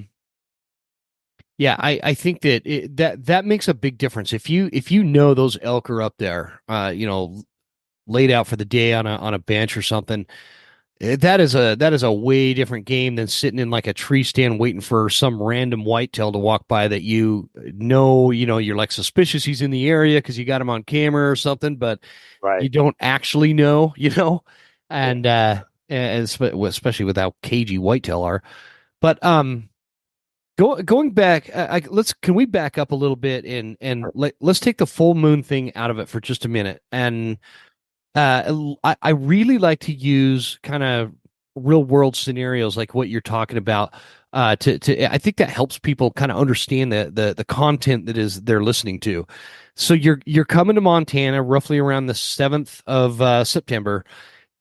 I think that makes a big difference. If you know those elk are up there, laid out for the day on a bench or something, that is a way different game than sitting in like a tree stand waiting for some random whitetail to walk by that you're like suspicious he's in the area because you got him on camera or something, but you don't actually know, and especially with how cagey whitetail are. But Going back, can we back up a little bit and let's take the full moon thing out of it for just a minute. And I really like to use kind of real world scenarios like what you're talking about. To I think that helps people kind of understand the content that is they're listening to. So you're coming to Montana roughly around the 7th of September,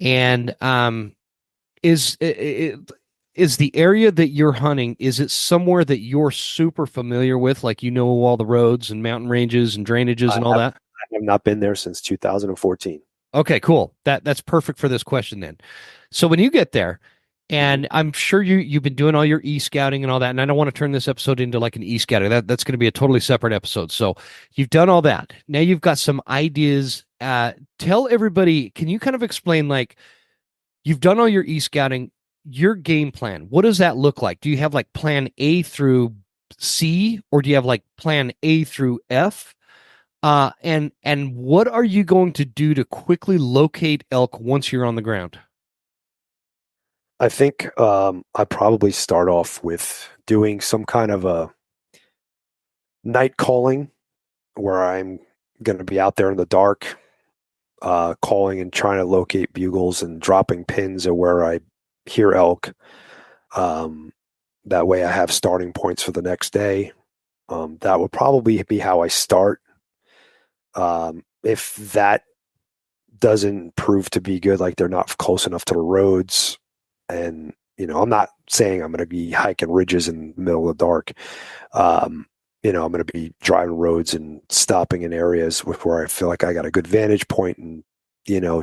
and is is the area that you're hunting, is it somewhere that you're super familiar with, like all the roads and mountain ranges and drainages and all that? I have not been there since 2014. Okay, cool. That's perfect for this question then. So when you get there, and I'm sure you've been doing all your e-scouting and all that, and I don't want to turn this episode into like an e-scouting. That's going to be a totally separate episode. So you've done all that. Now you've got some ideas. Tell everybody, can you kind of explain, like, you've done all your e-scouting, your game plan? What does that look like? Do you have like plan A through C, or do you have like plan A through F? And what are you going to do to quickly locate elk once you're on the ground? I think I probably start off with doing some kind of a night calling where I'm going to be out there in the dark, calling and trying to locate bugles and dropping pins at where I hear elk. That way I have starting points for the next day. That would probably be how I start. If that doesn't prove to be good, like they're not close enough to the roads, and I'm not saying I'm going to be hiking ridges in the middle of the dark. I'm going to be driving roads and stopping in areas where I feel like I got a good vantage point and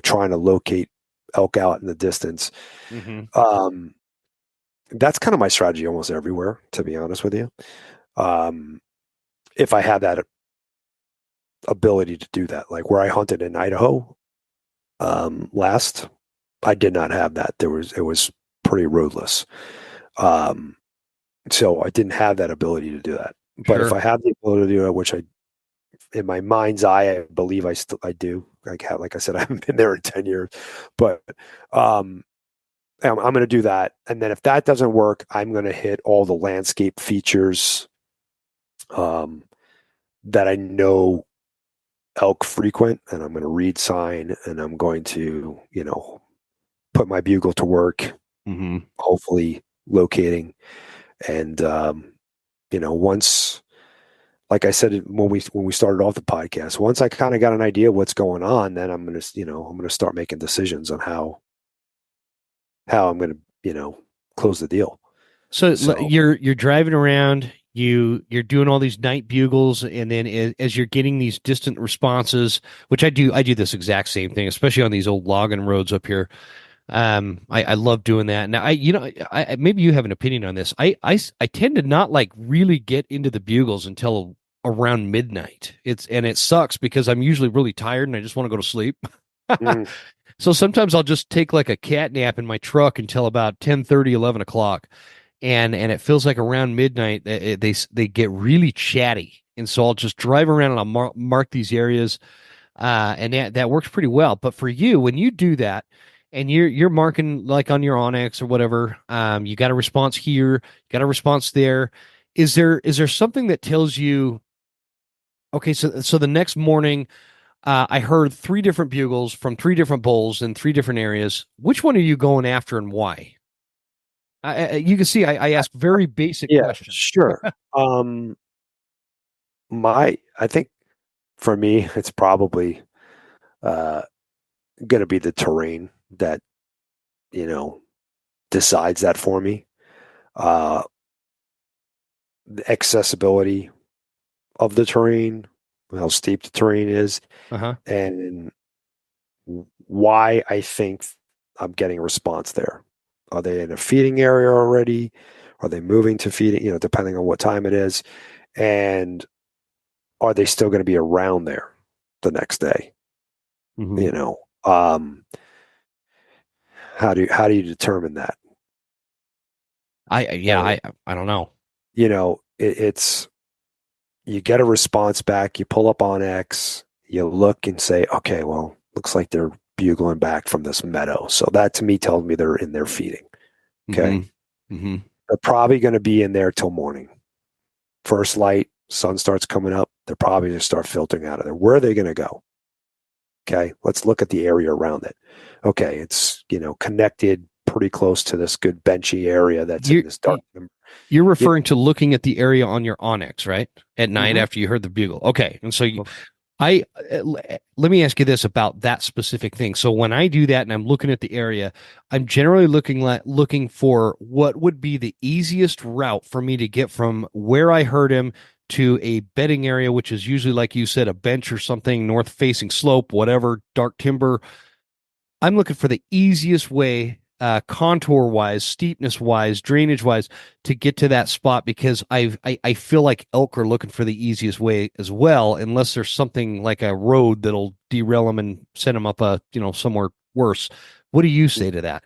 trying to locate elk out in the distance. That's kind of my strategy almost everywhere, to be honest with you. If I had that ability to do that, like where I hunted in Idaho last, I did not have that. It was pretty roadless. So I didn't have that ability to do that. But if I had the ability to do it, which in my mind's eye, I believe I do. Like I said, I haven't been there in 10 years, but I'm going to do that. And then if that doesn't work, I'm going to hit all the landscape features that I know elk frequent, and I'm going to read sign, and I'm going to, put my bugle to work, hopefully locating. And, once, like I said, when we started off the podcast, once I kind of got an idea of what's going on, then I'm going to start making decisions on how I'm going to, close the deal. So you're driving around, you're doing all these night bugles, and then as you're getting these distant responses, which I do this exact same thing, especially on these old logging roads up here. I love doing that. Now I maybe you have an opinion on this. I tend to not like really get into the bugles until around midnight. It sucks because I'm usually really tired and I just want to go to sleep. So sometimes I'll just take like a cat nap in my truck until about 10:30, 11 o'clock. And it feels like around midnight they get really chatty. And so I'll just drive around and I'll mark these areas. And that works pretty well. But for you, when you do that and you're marking like on your Onyx or whatever, you got a response here, you got a response there. Is there something that tells you, okay, so the next morning, I heard 3 different bugles from 3 different bulls in 3 different areas. Which one are you going after and why? You can see I ask very basic questions. Sure. I think for me, it's probably going to be the terrain that decides that for me. The accessibility of the terrain, how steep the terrain is, and why I think I'm getting a response there. Are they in a feeding area already? Are they moving to feeding, depending on what time it is? And are they still going to be around there the next day? How do you determine that? I don't know. It's you get a response back, you pull up on X, you look and say, okay, well, looks like they're bugling back from this meadow. So that to me tells me they're in there feeding. Okay. They're probably going to be in there till morning. first light, sun starts coming up, they're probably going to start filtering out of there. Where are they going to go? Okay, let's look at the area around it. Okay, it's, connected pretty close to this good benchy area that's in this dark. You're referring to looking at the area on your Onyx, right? At night Mhm. after you heard the bugle. Okay. And so let me ask you this about that specific thing. So when I do that and I'm looking at the area, I'm generally looking for what would be the easiest route for me to get from where I heard him to a bedding area, which is usually, like you said, a bench or something, north facing slope, whatever, dark timber. I'm looking for the easiest way, contour wise, steepness wise, drainage wise, to get to that spot, because I feel like elk are looking for the easiest way as well, unless there's something like a road that'll derail them and send them up somewhere worse. What do you say to that?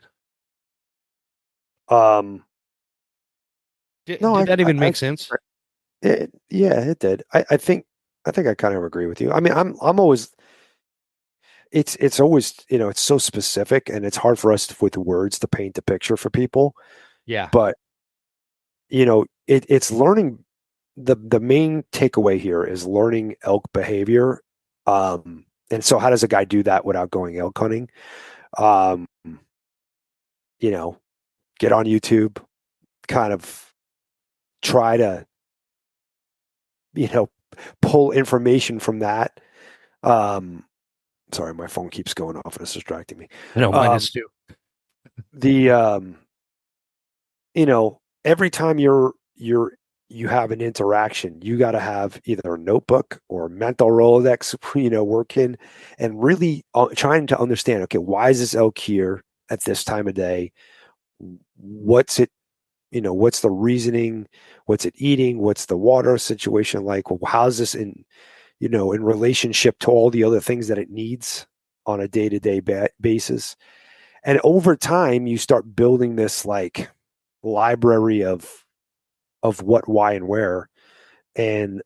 Did that even make sense? Yeah, it did. I think I kind of agree with you. I mean, I'm always, it's always, it's so specific and it's hard for us with words to paint the picture for people. Yeah. But, it's learning. The main takeaway here is learning elk behavior. And so how does a guy do that without going elk hunting? Get on YouTube, kind of try to, pull information from that. Sorry, my phone keeps going off and it's distracting me. I know, mine is too. Every time you have an interaction, you got to have either a notebook or a mental Rolodex, working and really trying to understand, okay, why is this elk here at this time of day? What's it, what's the reasoning? What's it eating? What's the water situation like? Well, how's this in relationship to all the other things that it needs on a day-to-day basis? And over time, you start building this like library of what, why, and where, and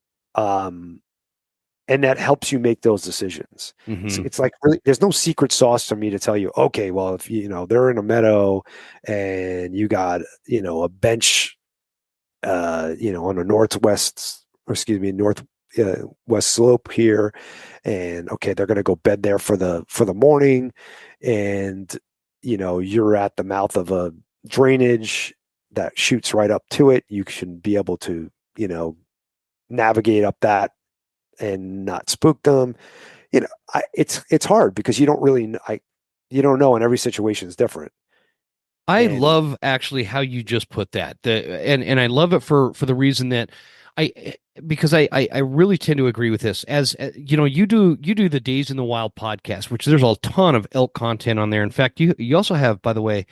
that helps you make those decisions. Mm-hmm. So it's like, really, there's no secret sauce for me to tell you, okay, well, if they're in a meadow and you got a bench on a northwest slope here, and okay, they're going to go bed there for the morning, and you're at the mouth of a drainage that shoots right up to it. You should be able to navigate up that and not spook them. It's hard because you don't really you don't know, and every situation is different. I love actually how you just put that. And I love it for the reason that because I really tend to agree with this. As you do the Days in the Wild podcast, which there's a ton of elk content on there. In fact, you also have, by the way,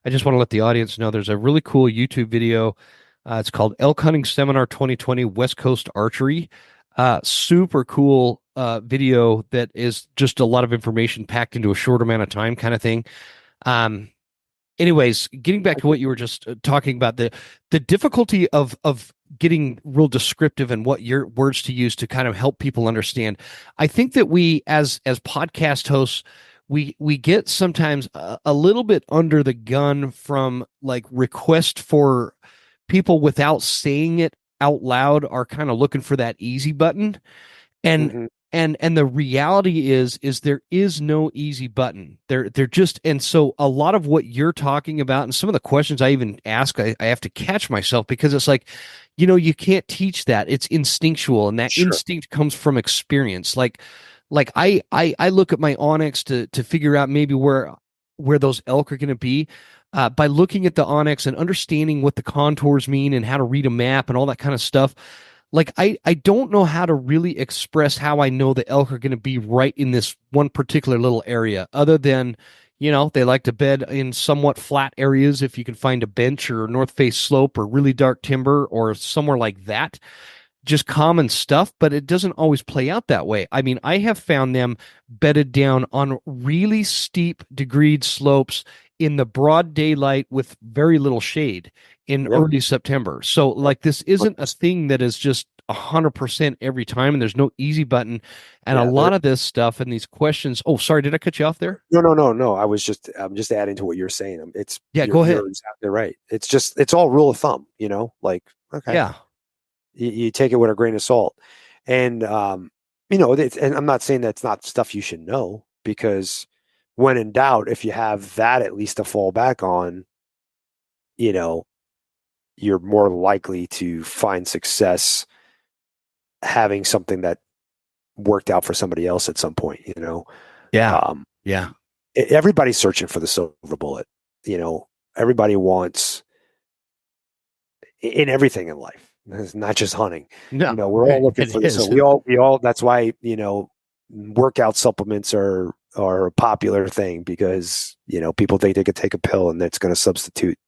I just want to let the audience know there's a really cool YouTube video. It's called Elk Hunting Seminar 2020 West Coast Archery. Super cool video that is just a lot of information packed into a short amount of time, kind of thing. Anyways, getting back to what you were just talking about, the difficulty of getting real descriptive and what your words to use to kind of help people understand. I think that we as podcast hosts, we get sometimes a little bit under the gun from like request for people without saying it out loud are kind of looking for that easy button. And Mhm. and the reality is there is no easy button. They're just, and so a lot of what you're talking about and some of the questions I even ask, I have to catch myself because it's like, you can't teach that. It's instinctual, and that Sure. instinct comes from experience. Like I look at my Onyx to figure out maybe where those elk are going to be. By looking at the Onyx and understanding what the contours mean and how to read a map and all that kind of stuff. Like I don't know how to really express how I know the elk are going to be right in this one particular little area, other than, they like to bed in somewhat flat areas if you can find a bench or north face slope or really dark timber or somewhere like that. Just common stuff, but it doesn't always play out that way. I mean, I have found them bedded down on really steep degreed slopes in the broad daylight with very little shade in early September. So like this isn't a thing that is just 100% every time, and there's no easy button. And a lot of this stuff and these questions. Oh, sorry, did I cut you off there? No. I'm just adding to what you're saying. Go ahead. You're exactly right. It's all rule of thumb, like, okay. Yeah. You take it with a grain of salt. And, and I'm not saying that's not stuff you should know, because when in doubt, if you have that at least to fall back on, you're more likely to find success having something that worked out for somebody else at some point. Yeah. Um, Yeah. Everybody's searching for the silver bullet. Everybody wants in everything in life. It's not just hunting. No, We're all looking it for this. So is. we all. That's why workout supplements are a popular thing, because people think they could take a pill and that's going to substitute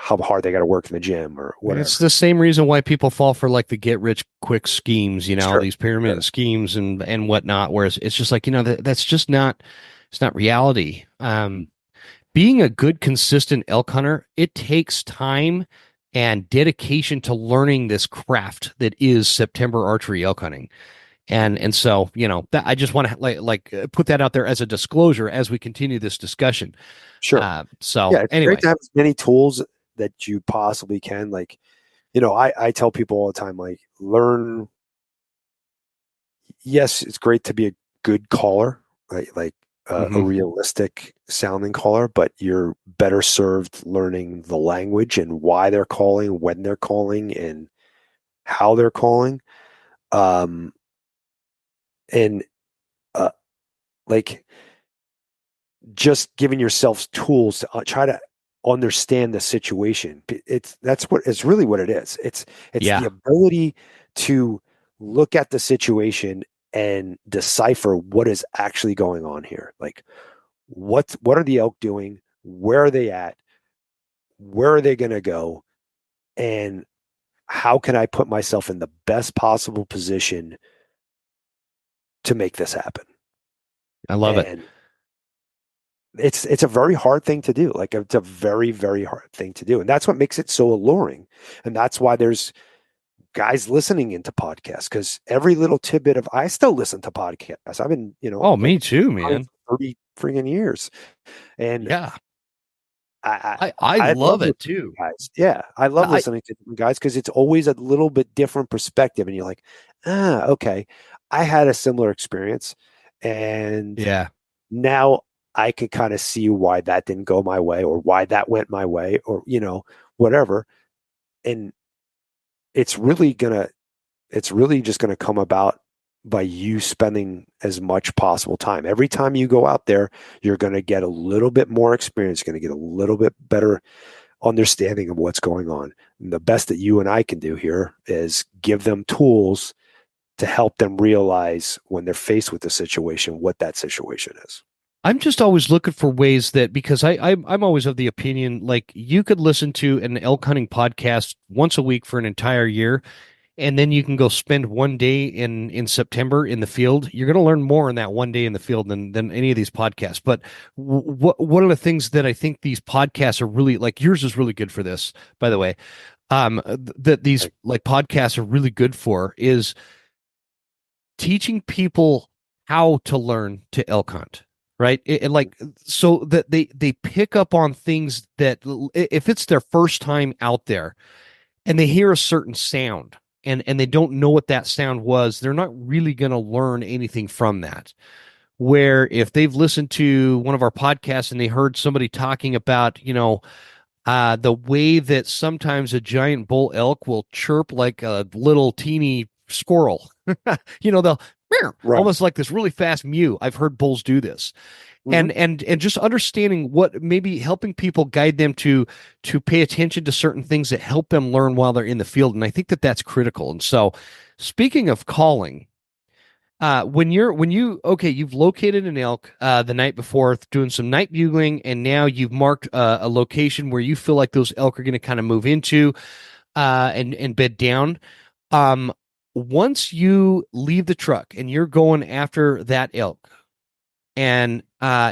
how hard they got to work in the gym or whatever. It's the same reason why people fall for like the get rich quick schemes, Sure. these pyramid schemes and whatnot. Whereas it's just like, that's just not, it's not reality. Being a good, consistent elk hunter, it takes time and dedication to learning this craft that is September archery elk hunting. And so, that I just want to put that out there as a disclosure as we continue this discussion. Sure. So yeah, it's anyway, great to have as many tools that you possibly can. Like, I tell people all the time, like, learn. Yes, it's great to be a good caller, right? Like a realistic sounding caller, but you're better served learning the language and why they're calling, when they're calling, and how they're calling. And like, just giving yourself tools to try to understand the situation. It's really what it is. It's the ability to look at the situation and decipher what is actually going on here. Like, what are the elk doing? Where are they at? Where are they going to go? And how can I put myself in the best possible position to make this happen? I love it. It's a very hard thing to do. Like, it's a very, very hard thing to do. And that's what makes it so alluring. And that's why there's guys listening into podcasts, because every little tidbit I still listen to podcasts. I've been, oh, me too, man. 30 freaking years. And yeah, I love it too. Guys. Yeah. I love listening to guys, because it's always a little bit different perspective. And you're like, okay, I had a similar experience. And now I could kind of see why that didn't go my way, or why that went my way, or, whatever. And it's really just going to come about by you spending as much possible time. Every time you go out there, you're going to get a little bit more experience, you're going to get a little bit better understanding of what's going on. And the best that you and I can do here is give them tools to help them realize, when they're faced with the situation, what that situation is. I'm just always looking for ways that, because I'm always of the opinion, like, you could listen to an elk hunting podcast once a week for an entire year, and then you can go spend one day in September in the field. You're going to learn more in that one day in the field than any of these podcasts. But one of the things that I think these podcasts are really, like, yours is really good for this, by the way, that these like podcasts are really good for is teaching people how to learn to elk hunt. Right. Like, so that they pick up on things that, if it's their first time out there and they hear a certain sound and they don't know what that sound was, they're not really going to learn anything from that. Where if they've listened to one of our podcasts and they heard somebody talking about, the way that sometimes a giant bull elk will chirp like a little teeny squirrel, they'll almost like this really fast mew. I've heard bulls do this. And just understanding what, maybe helping people, guide them to pay attention to certain things that help them learn while they're in the field. And I think that that's critical. And so, speaking of calling, you've located an elk the night before, doing some night bugling, and now you've marked a location where you feel like those elk are going to kind of move into and bed down. Once you leave the truck and you're going after that elk, and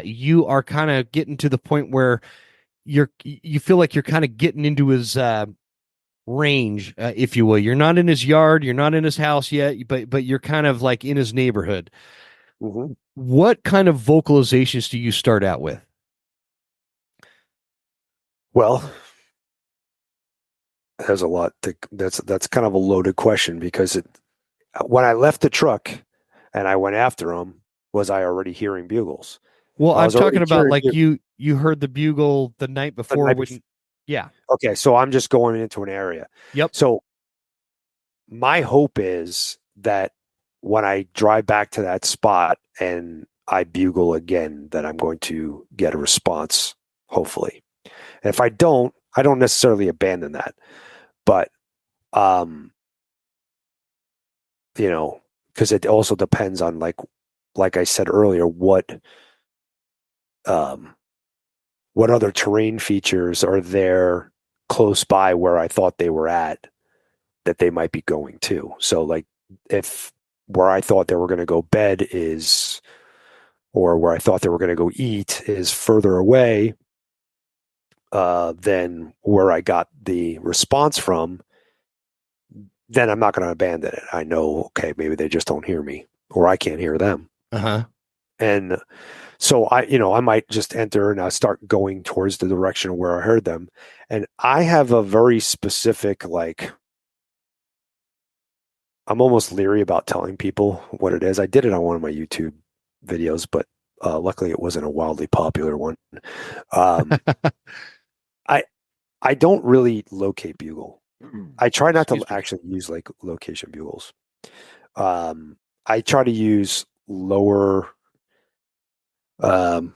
you are kind of getting to the point where you feel like you're kind of getting into his range, if you will. You're not in his yard, you're not in his house yet, but you're kind of like in his neighborhood. What kind of vocalizations do you start out with? Well, There's a lot. That's kind of a loaded question because when I left the truck and I went after him, was I already hearing bugles? Well, I I'm was already talking about hearing like you heard the bugle the night the before night when, yeah. Okay, so I'm just going into an area. Yep. So my hope is that when I drive back to that spot and I bugle again, that I'm going to get a response, hopefully. And if I don't necessarily abandon that. But um, because it also depends on like I said earlier, um what other terrain features are there close by where I thought they were at that they might be going to. So like if where I thought they were going to go bed is, or where I thought they were going to go eat is further away than where I got the response from, then I'm not going to abandon it. I know, okay, maybe they just don't hear me or I can't hear them. Uh-huh. And so I might just enter and I start going towards the direction of where I heard them. And I have a very specific, like, I'm almost leery about telling people what it is. I did it on one of my YouTube videos, but luckily it wasn't a wildly popular one. Um, I I don't really locate bugle. I try not to Excuse me. actually use like location bugles. I try to use lower um,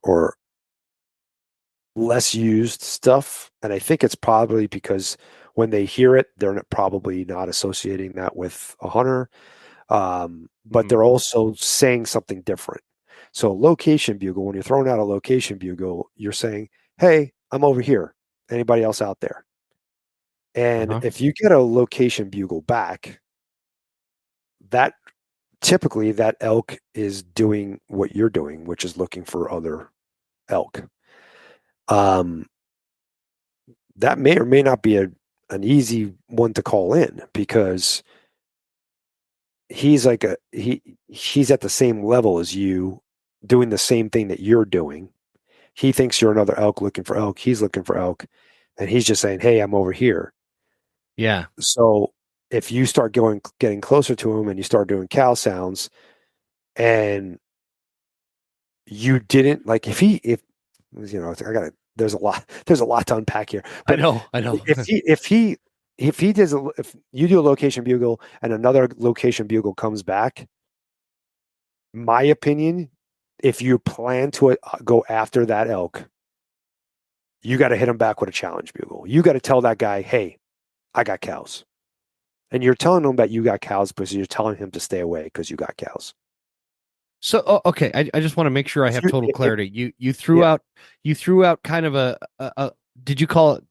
or less used stuff, and I think it's probably because when they hear it, they're probably not associating that with a hunter, but they're also saying something different. So location bugle, when you're throwing out a location bugle, you're saying, "Hey, I'm over here. Anybody else out there?" And Uh-huh. if you get a location bugle back, that typically that elk is doing what you're doing, which is looking for other elk. Um, that may or may not be an easy one to call in because he's like he's at the same level as you, doing the same thing that you're doing. He thinks you're another elk looking for elk. He's looking for elk, and he's just saying, "Hey, I'm over here." Yeah. So if you start getting closer to him and you start doing cow sounds, and you didn't like if I gotta there's a lot to unpack here, but I know. if you do a location bugle and another location bugle comes back, my opinion, if you plan to go after that elk, you got to hit him back with a challenge bugle. You got to tell that guy, "Hey, I got cows," and you're telling him that you got cows because you're telling him to stay away because you got cows. So okay, I just want to make sure I have total clarity. You threw Yeah. out kind of a did you call it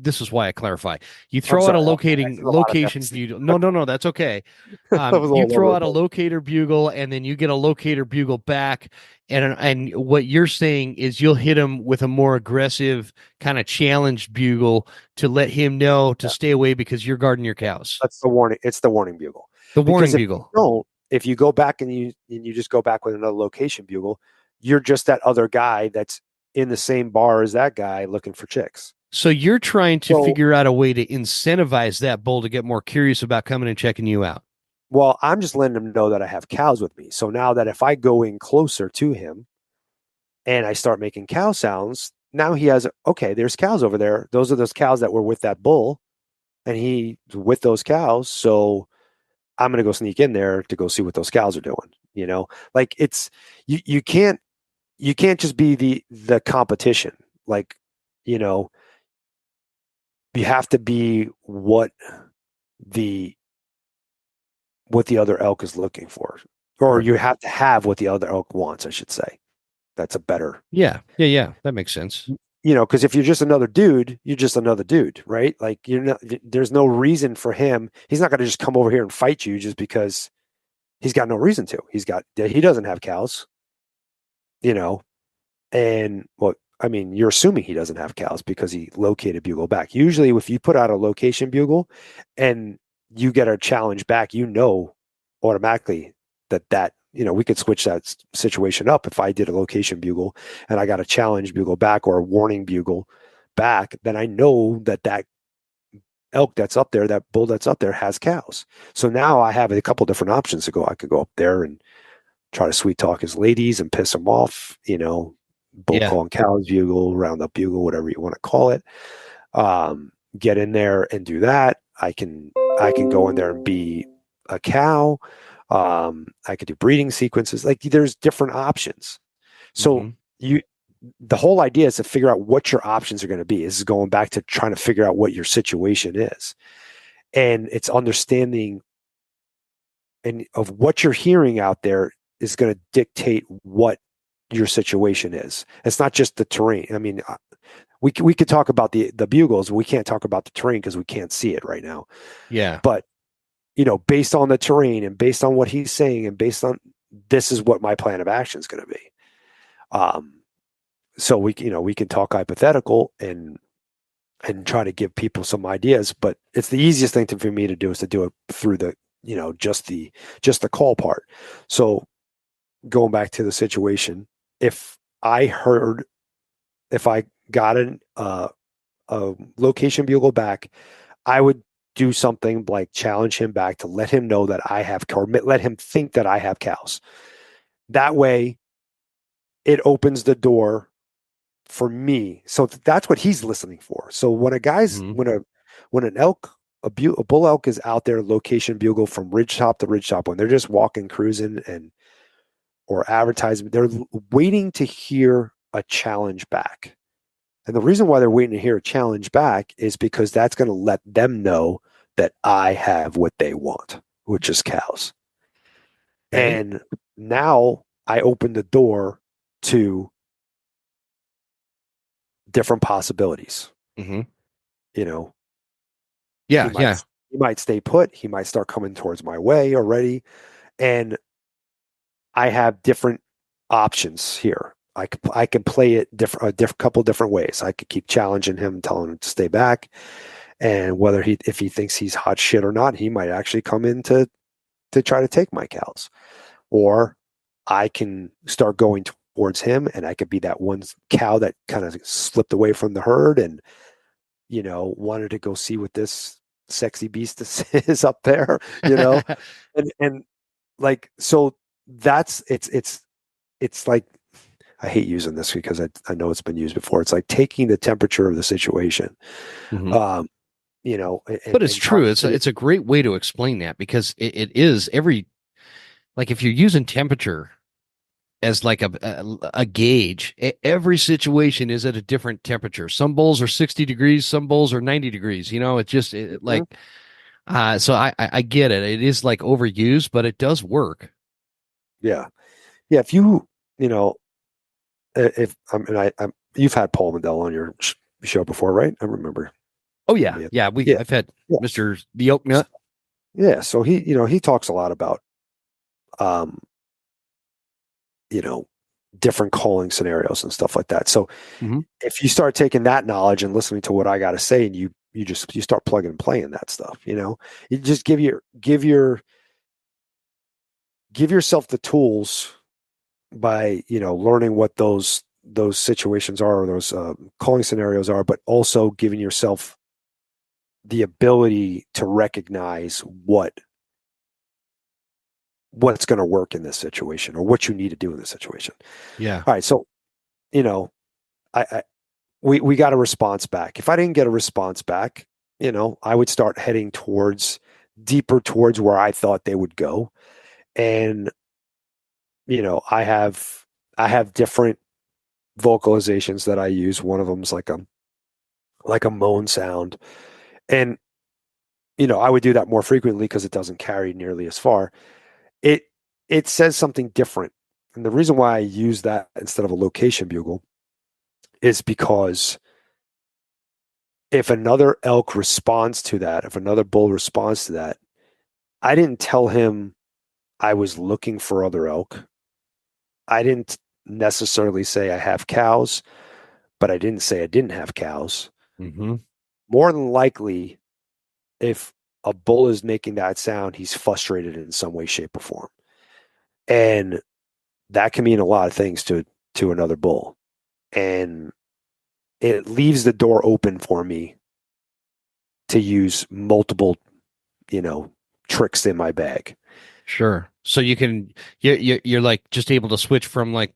this is why I clarify. You throw out a location bugle. No, that's okay. You throw out a locator bugle and then you get a locator bugle back, and what you're saying is you'll hit him with a more aggressive kind of challenge bugle to let him know to stay away because you're guarding your cows. That's the warning. It's the warning bugle. The warning Because bugle. if you go back and you just go back with another location bugle, you're just that other guy that's in the same bar as that guy looking for chicks. So you're trying to figure out a way to incentivize that bull to get more curious about coming and checking you out. Well, I'm just letting him know that I have cows with me. So now that if I go in closer to him and I start making cow sounds, now he has, okay, there's cows over there. Those are those cows that were with that bull, and he with those cows. So I'm going to go sneak in there to go see what those cows are doing. Like you can't just be the competition. Like, you have to be what the other elk is looking for, or Right. you have to have what the other elk wants, I should say. That's a better. Yeah. That makes sense. Because if you're just another dude, you're just another dude, right? Like there's no reason for him. He's not going to just come over here and fight you just because he's got no reason to. He doesn't have cows, and well, I mean, you're assuming he doesn't have cows because he located bugle back. Usually, if you put out a location bugle and you get a challenge back, automatically that we could switch that situation up. If I did a location bugle and I got a challenge bugle back or a warning bugle back, then I know that elk that's up there, that bull that's up there has cows. So now I have a couple different options to go. I could go up there and try to sweet talk his ladies and piss them off, bull calling cows, bugle, roundup bugle, whatever you want to call it. Get in there and do that. I can go in there and be a cow. I could do breeding sequences. Like there's different options. So the whole idea is to figure out what your options are going to be. This is going back to trying to figure out what your situation is. And it's understanding and of what you're hearing out there is going to dictate what your situation is. It's not just the terrain. I mean, we could talk about the bugles. We can't talk about the terrain because we can't see it right now. Yeah. But, based on the terrain and based on what he's saying and based on this is what my plan of action is going to be. So we can talk hypothetical and try to give people some ideas, but it's the easiest thing for me to do is to do it through the, just the call part. So going back to the situation, if I got a location bugle back, I would do something like challenge him back to let him know that I have, or let him think that I have cows. That way it opens the door for me. So that's what he's listening for. So when a guy's, when an elk, a bull elk is out there, location bugle from ridge top to ridge top, when they're just walking, cruising or advertising, they're waiting to hear a challenge back. And the reason why they're waiting to hear a challenge back is because that's going to let them know that I have what they want, which is cows. Okay. And now I open the door to different possibilities. Yeah. He might stay put. He might start coming towards my way already. And I have different options here. I could play it couple different ways. I could keep challenging him, telling him to stay back, and if he thinks he's hot shit or not, he might actually come in to try to take my cows. Or I can start going towards him, and I could be that one cow that kind of slipped away from the herd and wanted to go see what this sexy beast is up there, and like so that's it's like. I hate using this because I know it's been used before. It's like taking the temperature of the situation. But it's true. It's a great way to explain that because it is if you're using temperature as like a gauge, every situation is at a different temperature. Some bulls are 60 degrees, some bulls are 90 degrees. It's just so I get it. It is like overused, but it does work. Yeah. Yeah. If you've had Paul Mandel on your show before, right? I remember. Oh yeah. I've had Mr. the Oak Nut. Yeah. So he talks a lot about, different calling scenarios and stuff like that. So if you start taking that knowledge and listening to what I got to say, and you start plugging and playing that stuff, you just give yourself the tools by learning what those situations are, or those calling scenarios are, but also giving yourself the ability to recognize what's going to work in this situation or what you need to do in this situation. Yeah. All right. So, we got a response back. If I didn't get a response back, I would start heading deeper towards where I thought they would go. And I have different vocalizations that I use. One of them is like a moan sound. And, I would do that more frequently because it doesn't carry nearly as far. It says something different. And the reason why I use that instead of a location bugle is because if another elk responds to that, if another bull responds to that, I didn't tell him I was looking for other elk. I didn't necessarily say I have cows, but I didn't say I didn't have cows. More than likely, if a bull is making that sound, he's frustrated in some way, shape, or form. And that can mean a lot of things to another bull. And it leaves the door open for me to use multiple, tricks in my bag. Sure. So you're like just able to switch from like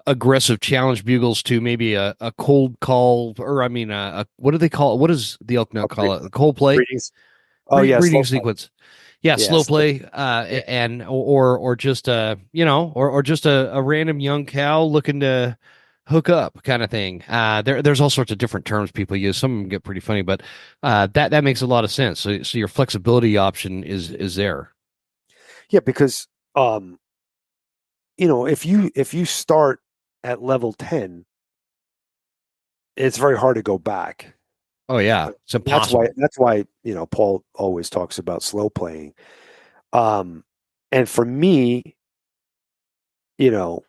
aggressive challenge bugles to maybe a cold call, or I mean, what do they call it? What does the elk nut call it? The cold play Readings. Oh yeah, breeding slow play. sequence. Yeah, slow Yes. play, and or just or just a random young cow looking to hook up kind of thing. There's all sorts of different terms people use. Some of them get pretty funny, but that makes a lot of sense. So your flexibility option is there. Yeah, because if you start at level 10, it's very hard to go back. Oh yeah, it's impossible. That's why Paul always talks about slow playing. And for me, the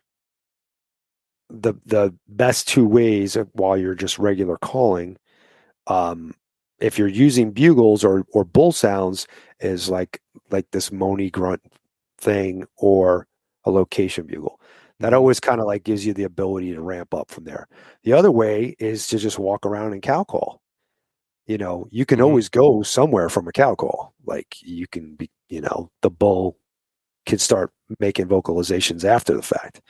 best two ways while you're just regular calling, if you're using bugles or bull sounds, is like this moany grunt thing or a location bugle. That always kind of like gives you the ability to ramp up from there. The other way is to just walk around and cow call. You can always go somewhere from a cow call. Like you can be, the bull can start making vocalizations after the fact.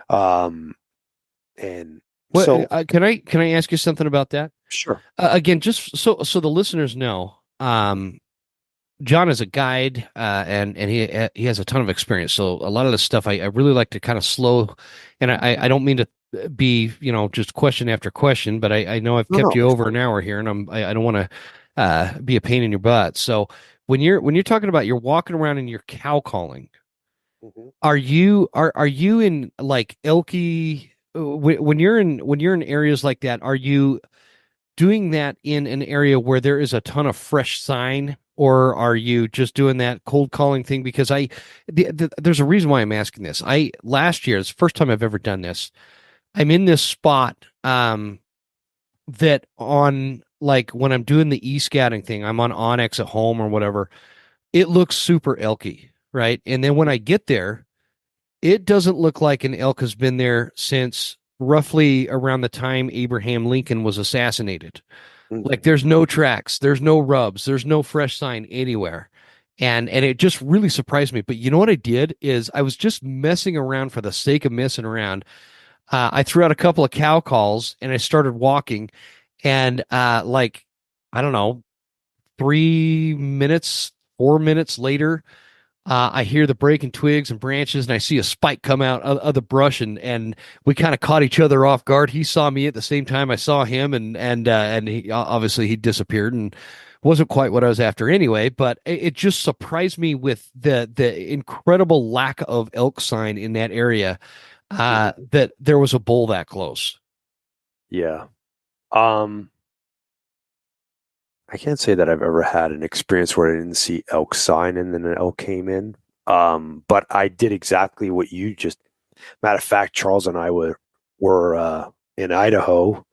And so can I ask you something about that? Sure. Again, just so the listeners know, John is a guide, and he has a ton of experience. So a lot of this stuff I really like to kind of slow, and I don't mean to be just question after question, but I know I've kept you over an hour here, and I don't want to be a pain in your butt. So when you're talking about you're walking around and you're cow calling, are you in like elky when you're in areas like that? Are you doing that in an area where there is a ton of fresh sign, or are you just doing that cold calling thing? Because there's a reason why I'm asking this. Last year, it's the first time I've ever done this. I'm in this spot, that on like when I'm doing the e-scouting thing, I'm on Onyx at home or whatever. It looks super elky, right? And then when I get there, it doesn't look like an elk has been there since roughly around the time Abraham Lincoln was assassinated. Like there's no tracks, there's no rubs, there's no fresh sign anywhere. And it just really surprised me. But you know what I did is I was just messing around for the sake of messing around. I threw out a couple of cow calls and I started walking, and like, I don't know, 4 minutes later, I hear the breaking twigs and branches, and I see a spike come out of the brush, and we kind of caught each other off guard. He saw me at the same time I saw him, and he obviously he disappeared and wasn't quite what I was after anyway. But it just surprised me with the incredible lack of elk sign in that area, that there was a bull that close. Yeah. I can't say that I've ever had an experience where I didn't see elk sign and then an elk came in. But I did exactly what you just. Matter of fact, Charles and I were in Idaho.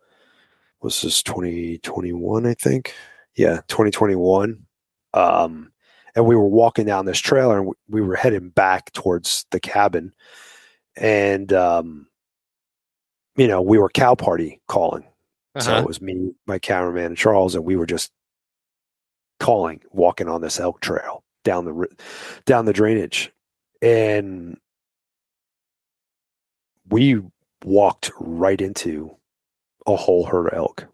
Was this 2021? I think. Yeah, 2021. And we were walking down this trailer, and we were heading back towards the cabin, and we were cow party calling. So it was me, my cameraman, and Charles, and we were just calling, walking on this elk trail down the drainage, and we walked right into a whole herd of elk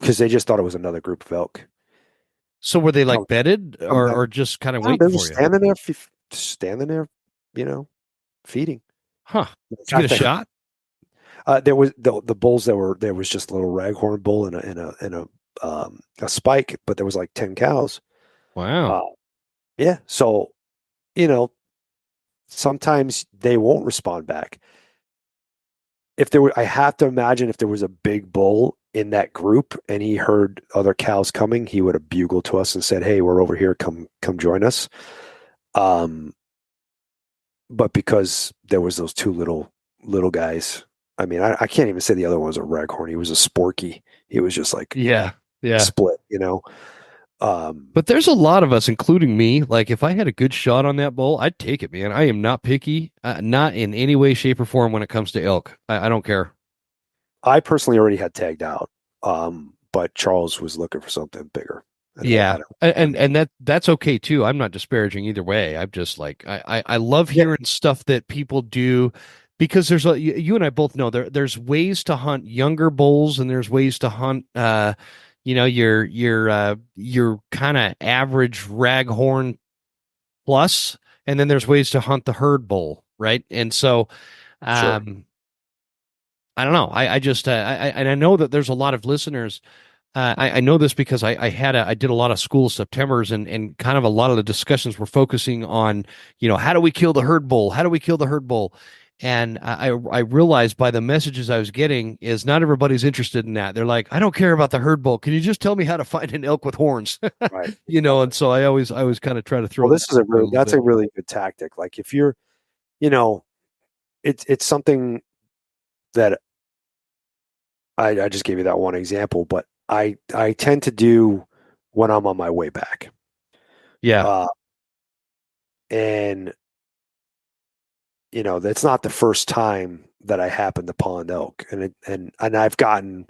because they just thought it was another group of elk. So were they like bedded, or just kind of waiting for you? Standing there, feeding. Huh? Did you get a shot? There was the bulls there was just a little raghorn bull and a spike, but there was like 10 cows. Wow. Yeah. So, sometimes they won't respond back. I have to imagine if there was a big bull in that group and he heard other cows coming, he would have bugled to us and said, "Hey, we're over here. Come join us." But because there was those two little guys, I mean, I can't even say the other one was a raghorn. He was a sporky. He was just like split, But there's a lot of us, including me. Like if I had a good shot on that bull, I'd take it, man. I am not picky, not in any way, shape, or form when it comes to elk. I don't care. I personally already had tagged out, but Charles was looking for something bigger. Yeah, and that's okay too. I'm not disparaging either way. I'm just like I love Yeah, hearing stuff that people do because you and I both know there's ways to hunt younger bulls and there's ways to hunt your kind of average raghorn plus, and then there's ways to hunt the herd bull, right? And so sure. um I don't know. I just and I know that there's a lot of listeners. I know this because I did a lot of school Septembers and kind of a lot of the discussions were focusing on, how do we kill the herd bull? How do we kill the herd bull? And I realized by the messages I was getting is not everybody's interested in that. They're like, I don't care about the herd bull. Can you just tell me how to find an elk with horns? Right. And so I always kind of try to throw Well, that this is a little that's bit. a really good tactic. Like if you're, you know, it's something that I just gave you that one example, but I tend to do when I'm on my way back. Yeah. Uh, and that's not the first time that I happen to pond elk, and I've gotten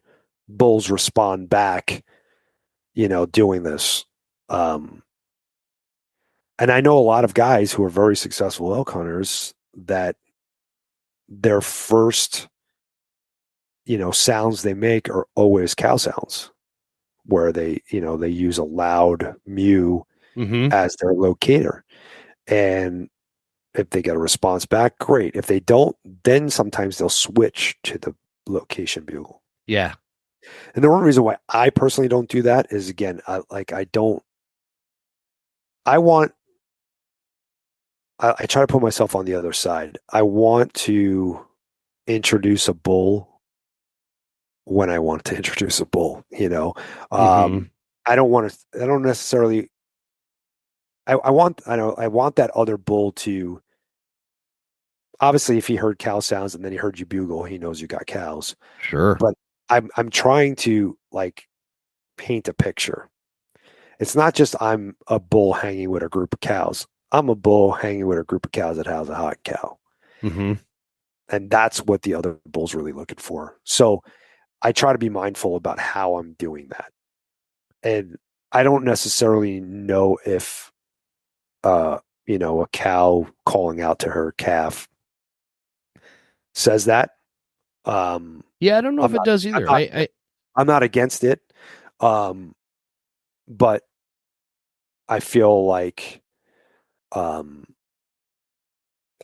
bulls respond back, doing this. Um, and I know a lot of guys who are very successful elk hunters that their first, sounds they make are always cow sounds, where they use a loud mew Mm-hmm. as their locator. And if they get a response back, great. If they don't, then sometimes they'll switch to the location bugle. Yeah. And the one reason why I personally don't do that is, again, I don't. I want. I try to put myself on the other side. I want to introduce a bull when I want to introduce a bull. Mm-hmm. I don't want to. I don't necessarily. I want. I know. I want that other bull to. Obviously, if he heard cow sounds and then he heard you bugle, he knows you got cows. Sure. But I'm trying to paint a picture. It's not just I'm a bull hanging with a group of cows. I'm a bull hanging with a group of cows that has a hot cow. Mm-hmm. And that's what the other bull's really looking for. So I try to be mindful about how I'm doing that. And I don't necessarily know if a cow calling out to her calf says that. Yeah, I don't know I'm if it not does I'm either. not I I'm not against it. But I feel like um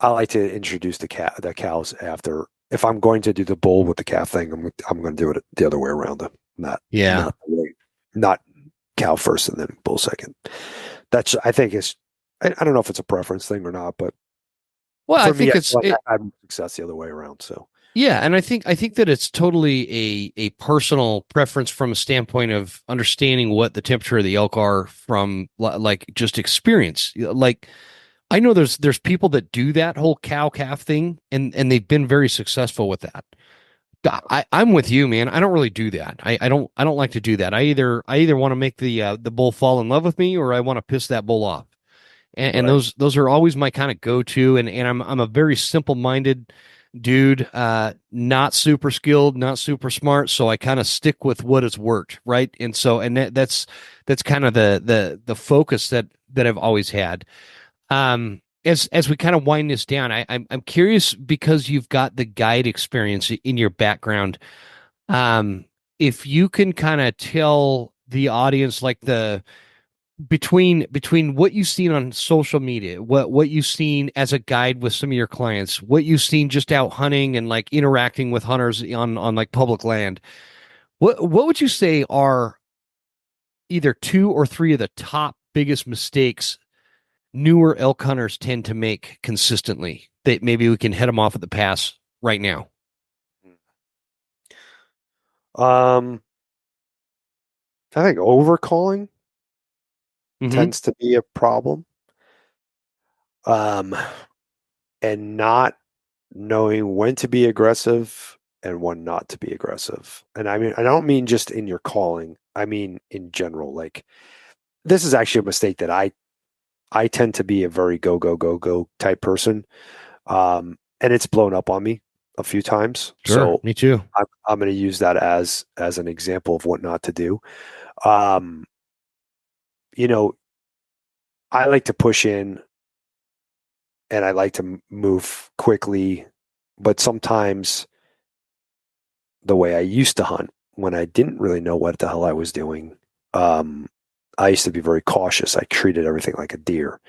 I like to introduce the cows after. If I'm going to do the bull with the calf thing, I'm going to do it the other way around. Not Yeah. not not cow first and then bull second. That's I think it's I don't know if it's a preference thing or not, but Well, I for me, think I feel like I'm success the other way around. So yeah, and I think that it's totally a personal preference from a standpoint of understanding what the temperature of the elk are from like just experience. Like I know there's people that do that whole cow calf thing and they've been very successful with that. I'm with you, man. I don't really do that. I don't like to do that. I either want to make the bull fall in love with me or I want to piss that bull off. And right, those are always my kind of go-to and I'm a very simple-minded dude, not super skilled, not super smart, so I kind of stick with what has worked, right? And so that's kind of the focus that I've always had. As we kind of wind this down, I'm curious because you've got the guide experience in your background. If you can kind of tell the audience like the between what you've seen on social media, what you've seen as a guide with some of your clients, what you've seen just out hunting and like interacting with hunters on like public land, what would you say are either two or three of the top biggest mistakes newer elk hunters tend to make consistently that maybe we can head them off at the pass right now? um, I think overcalling Mm-hmm. tends to be a problem. Um, and not knowing when to be aggressive and when not to be aggressive. And I mean, I don't mean just in your calling. I mean in general. Like this is actually a mistake that I tend to be a very go go go go type person, and it's blown up on me. a few times. Sure, So me too. I'm going to use that as an example of what not to do. Um, you know, I like to push in and I like to move quickly, but sometimes the way I used to hunt when I didn't really know what the hell I was doing, I used to be very cautious. I treated everything like a deer.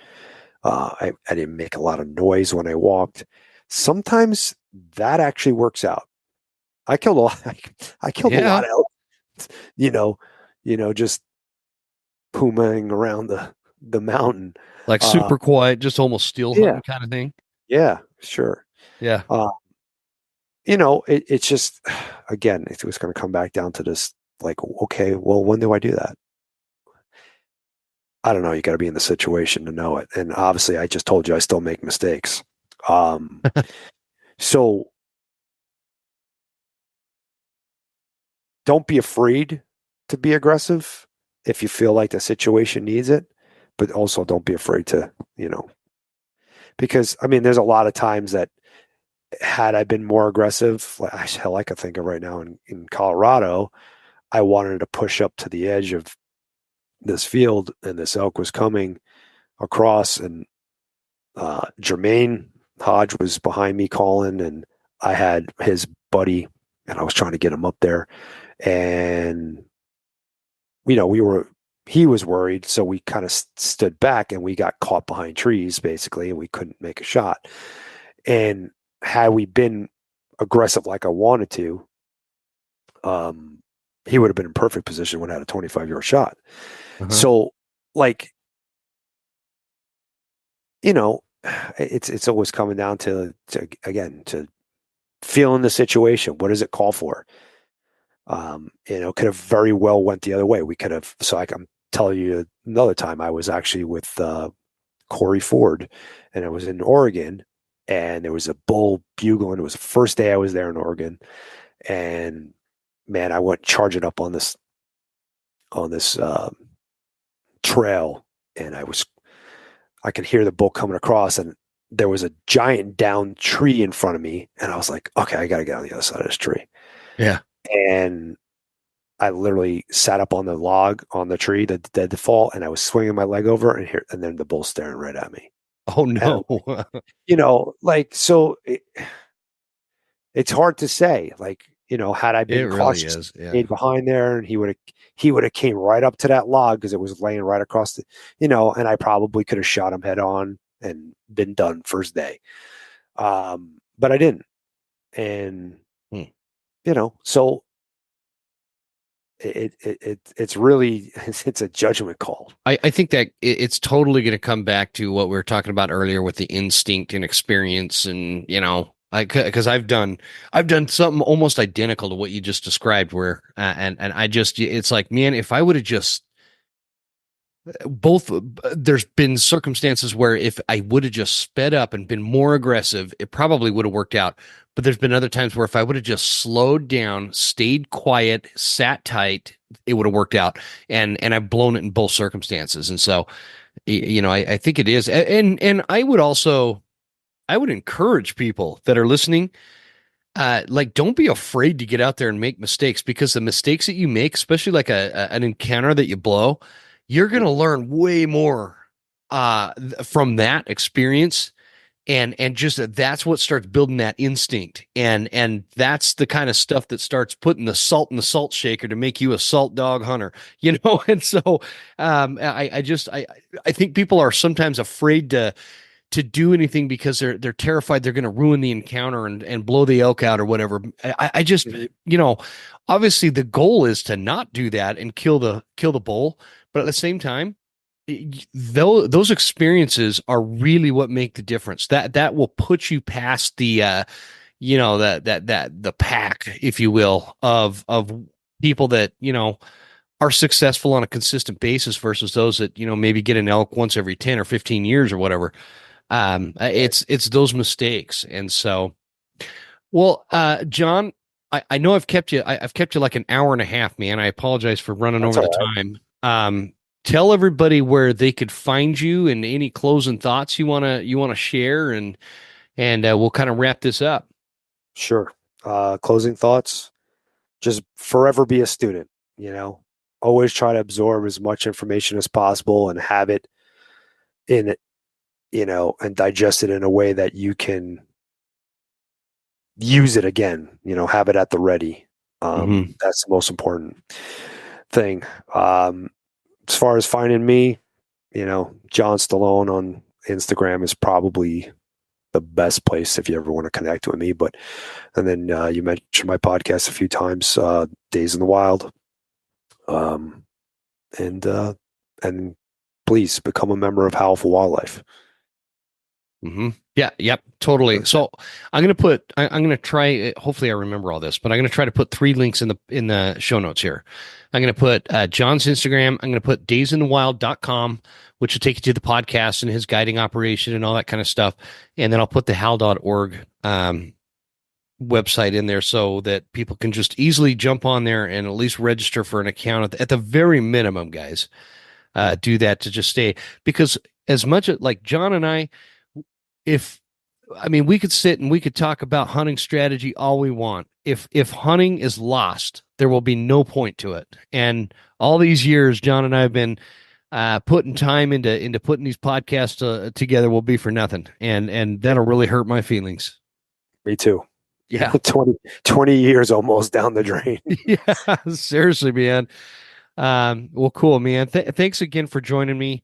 I didn't make a lot of noise when I walked. Sometimes that actually works out. I killed a lot. I killed a lot of elk, you know, just pumaing around the mountain. Like super quiet, just almost still hunting kind of thing. Yeah, sure. Yeah. It's just, again, it was going to come back down to this, like, okay, well, when do I do that? I don't know. You got to be in the situation to know it. And obviously, I just told you I still make mistakes. So don't be afraid to be aggressive if you feel like the situation needs it, but also don't be afraid to, because I mean, there's a lot of times that had I been more aggressive, like hell, I could think of right now in Colorado, I wanted to push up to the edge of this field and this elk was coming across and Jermaine Hodge was behind me calling and I had his buddy and I was trying to get him up there and he was worried, so we kind of stood back and we got caught behind trees basically and we couldn't make a shot. And had we been aggressive like I wanted to, he would have been in perfect position when I had a 25-yard shot. So, like, it's always coming down to feeling the situation. What does it call for? Could have very well went the other way. We could have. So I'm telling you another time. I was actually with Corey Ford, and I was in Oregon, and there was a bull bugling. It was the first day I was there in Oregon, and man, I went charging up on this trail, and I could hear the bull coming across, and there was a giant downed tree in front of me, and I was like, okay, I got to get on the other side of this tree. Yeah. And I literally sat up on the log on the tree that dead to fall, and I was swinging my leg over, and then the bull's staring right at me. Oh no! And, so it's hard to say. Like, had I been cautious, stayed behind there, and he would have came right up to that log because it was laying right across the, and I probably could have shot him head on and been done first day. But I didn't, and so it's really it's a judgment call. I think that it's totally going to come back to what we were talking about earlier with the instinct and experience, and because I've done something almost identical to what you just described, where and I just, it's like, man, if I would have just there's been circumstances where if I would have just sped up and been more aggressive, it probably would have worked out. But there's been other times where if I would have just slowed down, stayed quiet, sat tight, it would have worked out. And I've blown it in both circumstances. And so, I think it is. And I would encourage people that are listening, don't be afraid to get out there and make mistakes, because the mistakes that you make, especially like an encounter that you blow, you're going to learn way more from that experience. And just that's what starts building that instinct. And that's the kind of stuff that starts putting the salt in the salt shaker to make you a salt dog hunter, And so I think people are sometimes afraid to do anything because they're terrified they're going to ruin the encounter and blow the elk out or whatever. I just, obviously the goal is to not do that and kill the bull. But at the same time, those experiences are really what make the difference. That will put you past the, the pack, if you will, of people that, are successful on a consistent basis versus those that, maybe get an elk once every 10 or 15 years or whatever. It's those mistakes. And so, well, John, I know I've kept you like an hour and a half, man. I apologize for running over the time. Tell everybody where they could find you and any closing thoughts you want to share, and we'll kind of wrap this up. Sure. Closing thoughts. Just forever be a student, always try to absorb as much information as possible and have it in it, and digest it in a way that you can use it again, have it at the ready. That's the most important thing. As far as finding me, John Stallone on Instagram is probably the best place if you ever want to connect with me. And then you mentioned my podcast a few times, Days in the Wild. And please become a member of Howl for Wildlife. Yeah. Yep. Totally. So I'm going to try, hopefully I remember all this, but I'm going to try to put 3 links in the show notes here. I'm going to put John's Instagram. I'm going to put daysinthewild.com, which will take you to the podcast and his guiding operation and all that kind of stuff. And then I'll put the howl.org website in there so that people can just easily jump on there and at least register for an account at the very minimum, guys. Do that to just stay, because as much as like John and I, we could sit and we could talk about hunting strategy all we want. If hunting is lost, there will be no point to it. And all these years, John and I have been putting time into putting these podcasts together will be for nothing. And that'll really hurt my feelings. Me too. Yeah. 20 years almost down the drain. Yeah, seriously, man. Well, cool, man. Thanks again for joining me.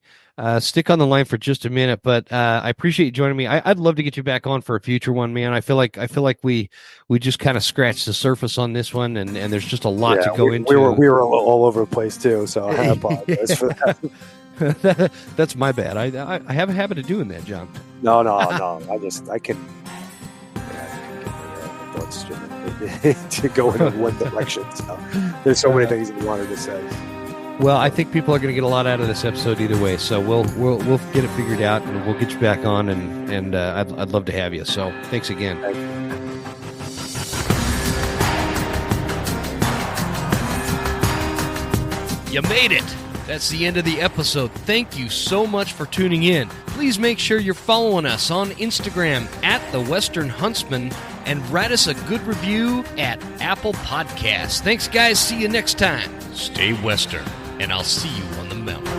Stick on the line for just a minute, but I appreciate you joining me. I'd love to get you back on for a future one, man. I feel like we just kind of scratched the surface on this one, and there's just a lot to go into. We were all over the place too, so I apologize for that. That's my bad. I have a habit of doing that, John. No. I can. Thoughts to go in one direction. So there's so many things I wanted to say. Well, I think people are going to get a lot out of this episode either way. So we'll get it figured out, and we'll get you back on, and I'd love to have you. So thanks again. You made it. That's the end of the episode. Thank you so much for tuning in. Please make sure you're following us on Instagram @TheWesternHuntsman and write us a good review at Apple Podcasts. Thanks, guys. See you next time. Stay Western, and I'll see you on the mountain.